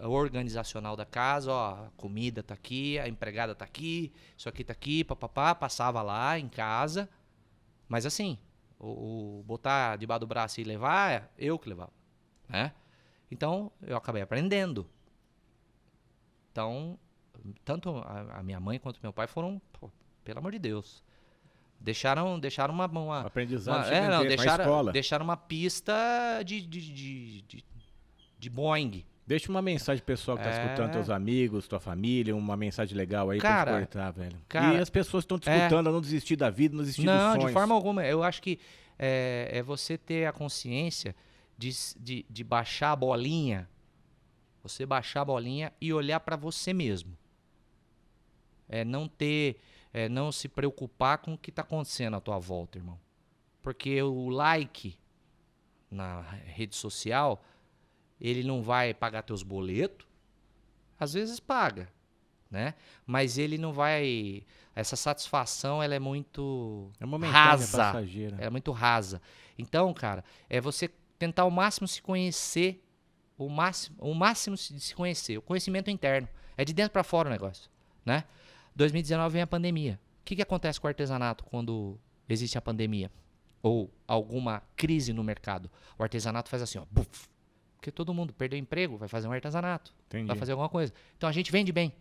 organizacional da casa, ó, a comida tá aqui, a empregada tá aqui, isso aqui tá aqui, papapá, passava lá em casa. Mas assim, o botar debaixo do braço e levar, eu que levava. Né? Então, eu acabei aprendendo. Então, tanto a minha mãe quanto meu pai foram, pelo amor de Deus, deixaram uma Aprendizado deixaram uma pista de Boeing. Deixa uma mensagem pro pessoal que tá escutando, teus amigos, tua família, uma mensagem legal aí pra te cortar, velho. E as pessoas estão te escutando a não desistir da vida, não desistir dos sonhos. Não, de forma alguma. Eu acho que é você ter a consciência de baixar a bolinha. Você baixar a bolinha e olhar para você mesmo. Não se preocupar com o que tá acontecendo à tua volta, irmão. Porque o like na rede social, ele não vai pagar teus boletos. Às vezes paga, né? Mas ele não vai... Essa satisfação, ela é muito rasa. Passageira. É muito rasa. Então, cara, é você tentar ao máximo se conhecer, o máximo de se conhecer, o conhecimento interno. É de dentro para fora o negócio, né? 2019 vem a pandemia. O que acontece com o artesanato quando existe a pandemia? Ou alguma crise no mercado? O artesanato faz assim, ó, buf, porque todo mundo perdeu emprego, vai fazer um artesanato. Entendi. Vai fazer alguma coisa. Então a gente vende bem.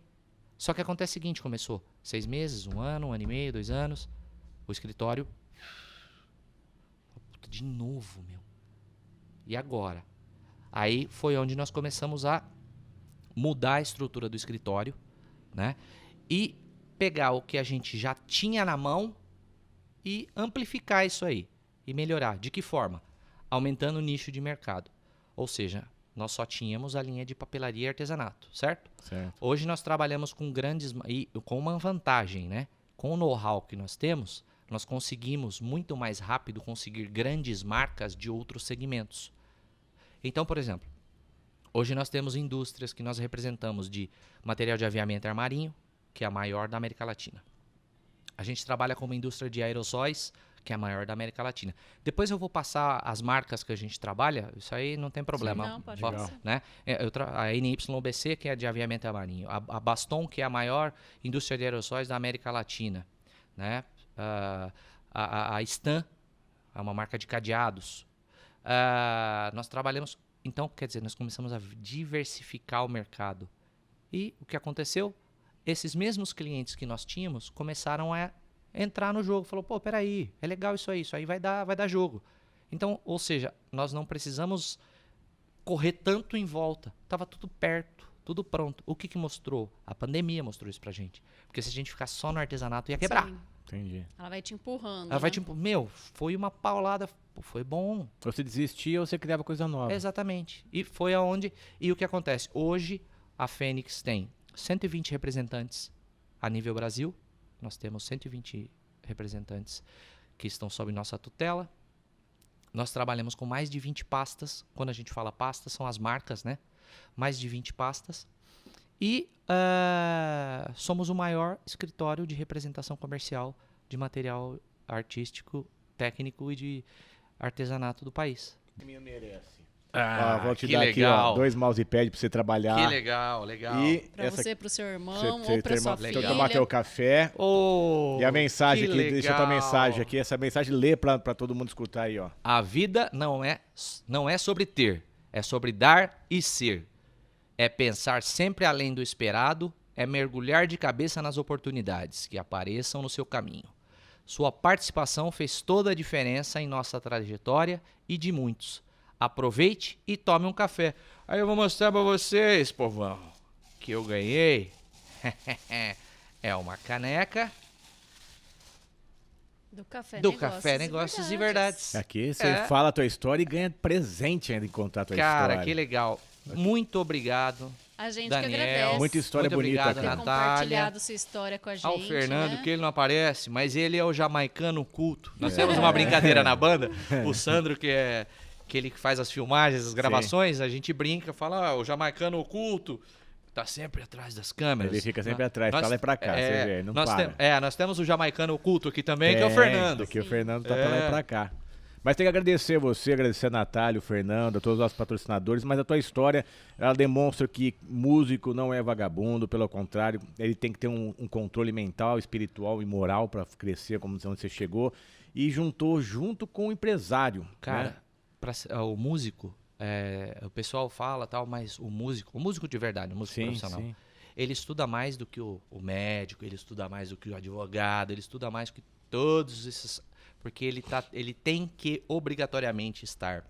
Só que acontece o seguinte, começou 6 meses, 1 ano, 1 ano e meio, 2 anos. O escritório... De novo, meu. E agora? Aí foi onde nós começamos a mudar a estrutura do escritório, né? E pegar o que a gente já tinha na mão e amplificar isso aí. E melhorar. De que forma? Aumentando o nicho de mercado. Ou seja, nós só tínhamos a linha de papelaria e artesanato, certo? Certo. Hoje nós trabalhamos com grandes... E com uma vantagem, né? Com o know-how que nós temos, nós conseguimos muito mais rápido conseguir grandes marcas de outros segmentos. Então, por exemplo, hoje nós temos indústrias que nós representamos de material de aviamento e armarinho, que é a maior da América Latina. A gente trabalha com uma indústria de aerossóis, que é a maior da América Latina. Depois eu vou passar as marcas que a gente trabalha, isso aí não tem problema. Sim, não, pode né? A NYBC, que é de aviamento e armarinho. A Baston, que é a maior indústria de aerossóis da América Latina. Né? A Stan, é uma marca de cadeados. Nós trabalhamos... Então, quer dizer, nós começamos a diversificar o mercado. E o que aconteceu? Esses mesmos clientes que nós tínhamos começaram a entrar no jogo. Falou, pô, peraí, é legal isso aí vai dar jogo. Então, ou seja, nós não precisamos correr tanto em volta. Estava tudo perto, tudo pronto. O que mostrou? A pandemia mostrou isso pra gente. Porque se a gente ficar só no artesanato, ia quebrar. Sim. Entendi. Ela vai te empurrando. Ela vai te... Meu, foi uma paulada, foi bom. Você desistia ou você criava coisa nova. Exatamente. E foi aonde... E o que acontece? Hoje, a Fênix tem 120 representantes a nível Brasil. Nós temos 120 representantes que estão sob nossa tutela. Nós trabalhamos com mais de 20 pastas. Quando a gente fala pastas, são as marcas, né? Mais de 20 pastas. E somos o maior escritório de representação comercial de material artístico, técnico e de artesanato do país. Me merece. Vou te dar legal. Aqui, 2 mousepads pra você trabalhar. Que legal. E pra você, pro seu irmão, ou pra sua filha. Tomar teu café. E a mensagem aqui, legal. Deixa a tua mensagem aqui. Essa mensagem lê pra todo mundo escutar aí, ó. A vida não é sobre ter, é sobre dar e ser. É pensar sempre além do esperado, é mergulhar de cabeça nas oportunidades que apareçam no seu caminho. Sua participação fez toda a diferença em nossa trajetória e de muitos. Aproveite e tome um café. Aí eu vou mostrar pra vocês, povão, que eu ganhei. É uma caneca do Café Negócios e Verdades. Aqui você fala a tua história e ganha presente ainda em contar a tua história. Cara, que legal. Muito obrigado. A gente Daniel, que agradece. Muita história muito bonita. Obrigado, ter Natália. compartilhado sua história com a gente. Ao Fernando, né? que ele não aparece, mas ele é o jamaicano culto. Nós temos uma brincadeira na banda. O Sandro, que ele que faz as filmagens, as gravações, a gente brinca, fala, o jamaicano oculto tá sempre atrás das câmeras. Ele fica sempre atrás, pra lá e pra cá, você vê, não para. Nós temos o jamaicano oculto aqui também, que é o Fernando. Aqui o Fernando tá pra lá e pra cá. Mas tem que agradecer você, agradecer a Natália, o Fernando, a todos os nossos patrocinadores, mas a tua história, ela demonstra que músico não é vagabundo, pelo contrário, ele tem que ter um controle mental, espiritual e moral para crescer como onde você chegou, e junto com o empresário. Cara, né? O músico, o pessoal fala tal, mas o músico de verdade, o músico profissional, sim. Ele estuda mais do que o médico, ele estuda mais do que o advogado, ele estuda mais do que todos esses... Porque ele tem que obrigatoriamente estar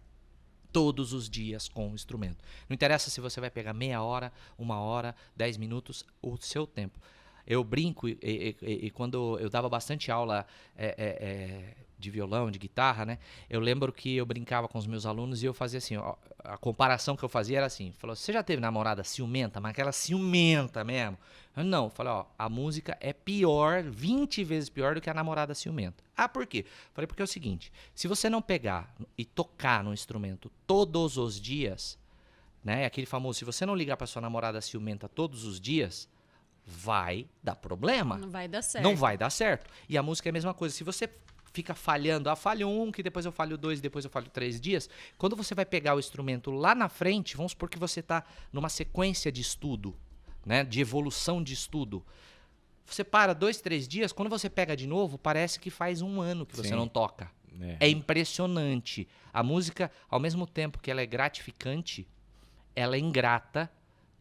todos os dias com o instrumento. Não interessa se você vai pegar meia hora, 1 hora, 10 minutos, o seu tempo. Eu brinco e quando eu dava bastante aula de violão, de guitarra, né? Eu lembro que eu brincava com os meus alunos e eu fazia assim, ó, a comparação que eu fazia era assim, falou, você já teve namorada ciumenta, mas aquela ciumenta mesmo? Eu não, falei, ó, a música é pior, 20 vezes pior do que a namorada ciumenta. Ah, por quê? Falei, porque é o seguinte, se você não pegar e tocar no instrumento todos os dias, né? Aquele famoso, se você não ligar pra sua namorada ciumenta todos os dias, vai dar problema. Não vai dar certo. Não vai dar certo. E a música é a mesma coisa. Se você fica falhando, falho um, que depois eu falho 2, depois eu falho 3 dias, quando você vai pegar o instrumento lá na frente, vamos supor que você está numa sequência de estudo, né, de evolução de estudo. Você para 2, 3 dias, quando você pega de novo, parece que faz um ano que você não toca. É impressionante. A música, ao mesmo tempo que ela é gratificante, ela é ingrata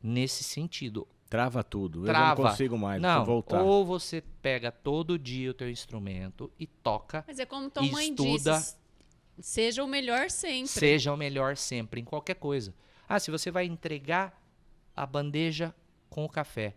nesse sentido. Trava tudo. Trava. Eu não consigo mais. Não, voltar. ou você pega todo dia o teu instrumento e toca. Mas é como tua mãe estuda, disse, seja o melhor sempre. Seja o melhor sempre, em qualquer coisa. Ah, se você vai entregar a bandeja com o café,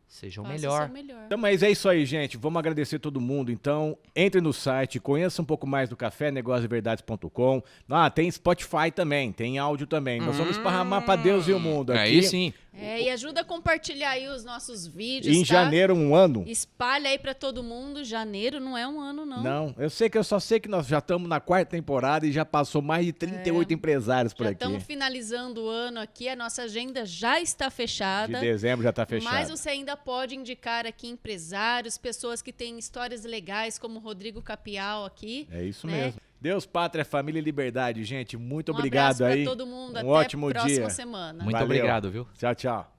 seja o melhor. Então, mas é isso aí, gente. Vamos agradecer todo mundo. Então, entre no site, conheça um pouco mais do café, negociosverdades.com. Ah, tem Spotify também, tem áudio também. Nós vamos esparramar para Deus e o mundo aqui. Aí sim. E ajuda a compartilhar aí os nossos vídeos, em janeiro, um ano. Espalha aí pra todo mundo. Janeiro não é um ano, não. Não, eu só sei que nós já estamos na 4ª temporada e já passou mais de 38 empresários por já aqui. estamos finalizando o ano aqui, a nossa agenda já está fechada. De dezembro já está fechada. Mas você ainda pode indicar aqui empresários, pessoas que têm histórias legais, como o Rodrigo Capial aqui. É isso mesmo. Deus, pátria, família e liberdade, gente. Muito Um obrigado abraço aí. pra todo mundo. Um Até ótimo próxima dia. semana. Muito Valeu. obrigado, viu? Tchau, tchau.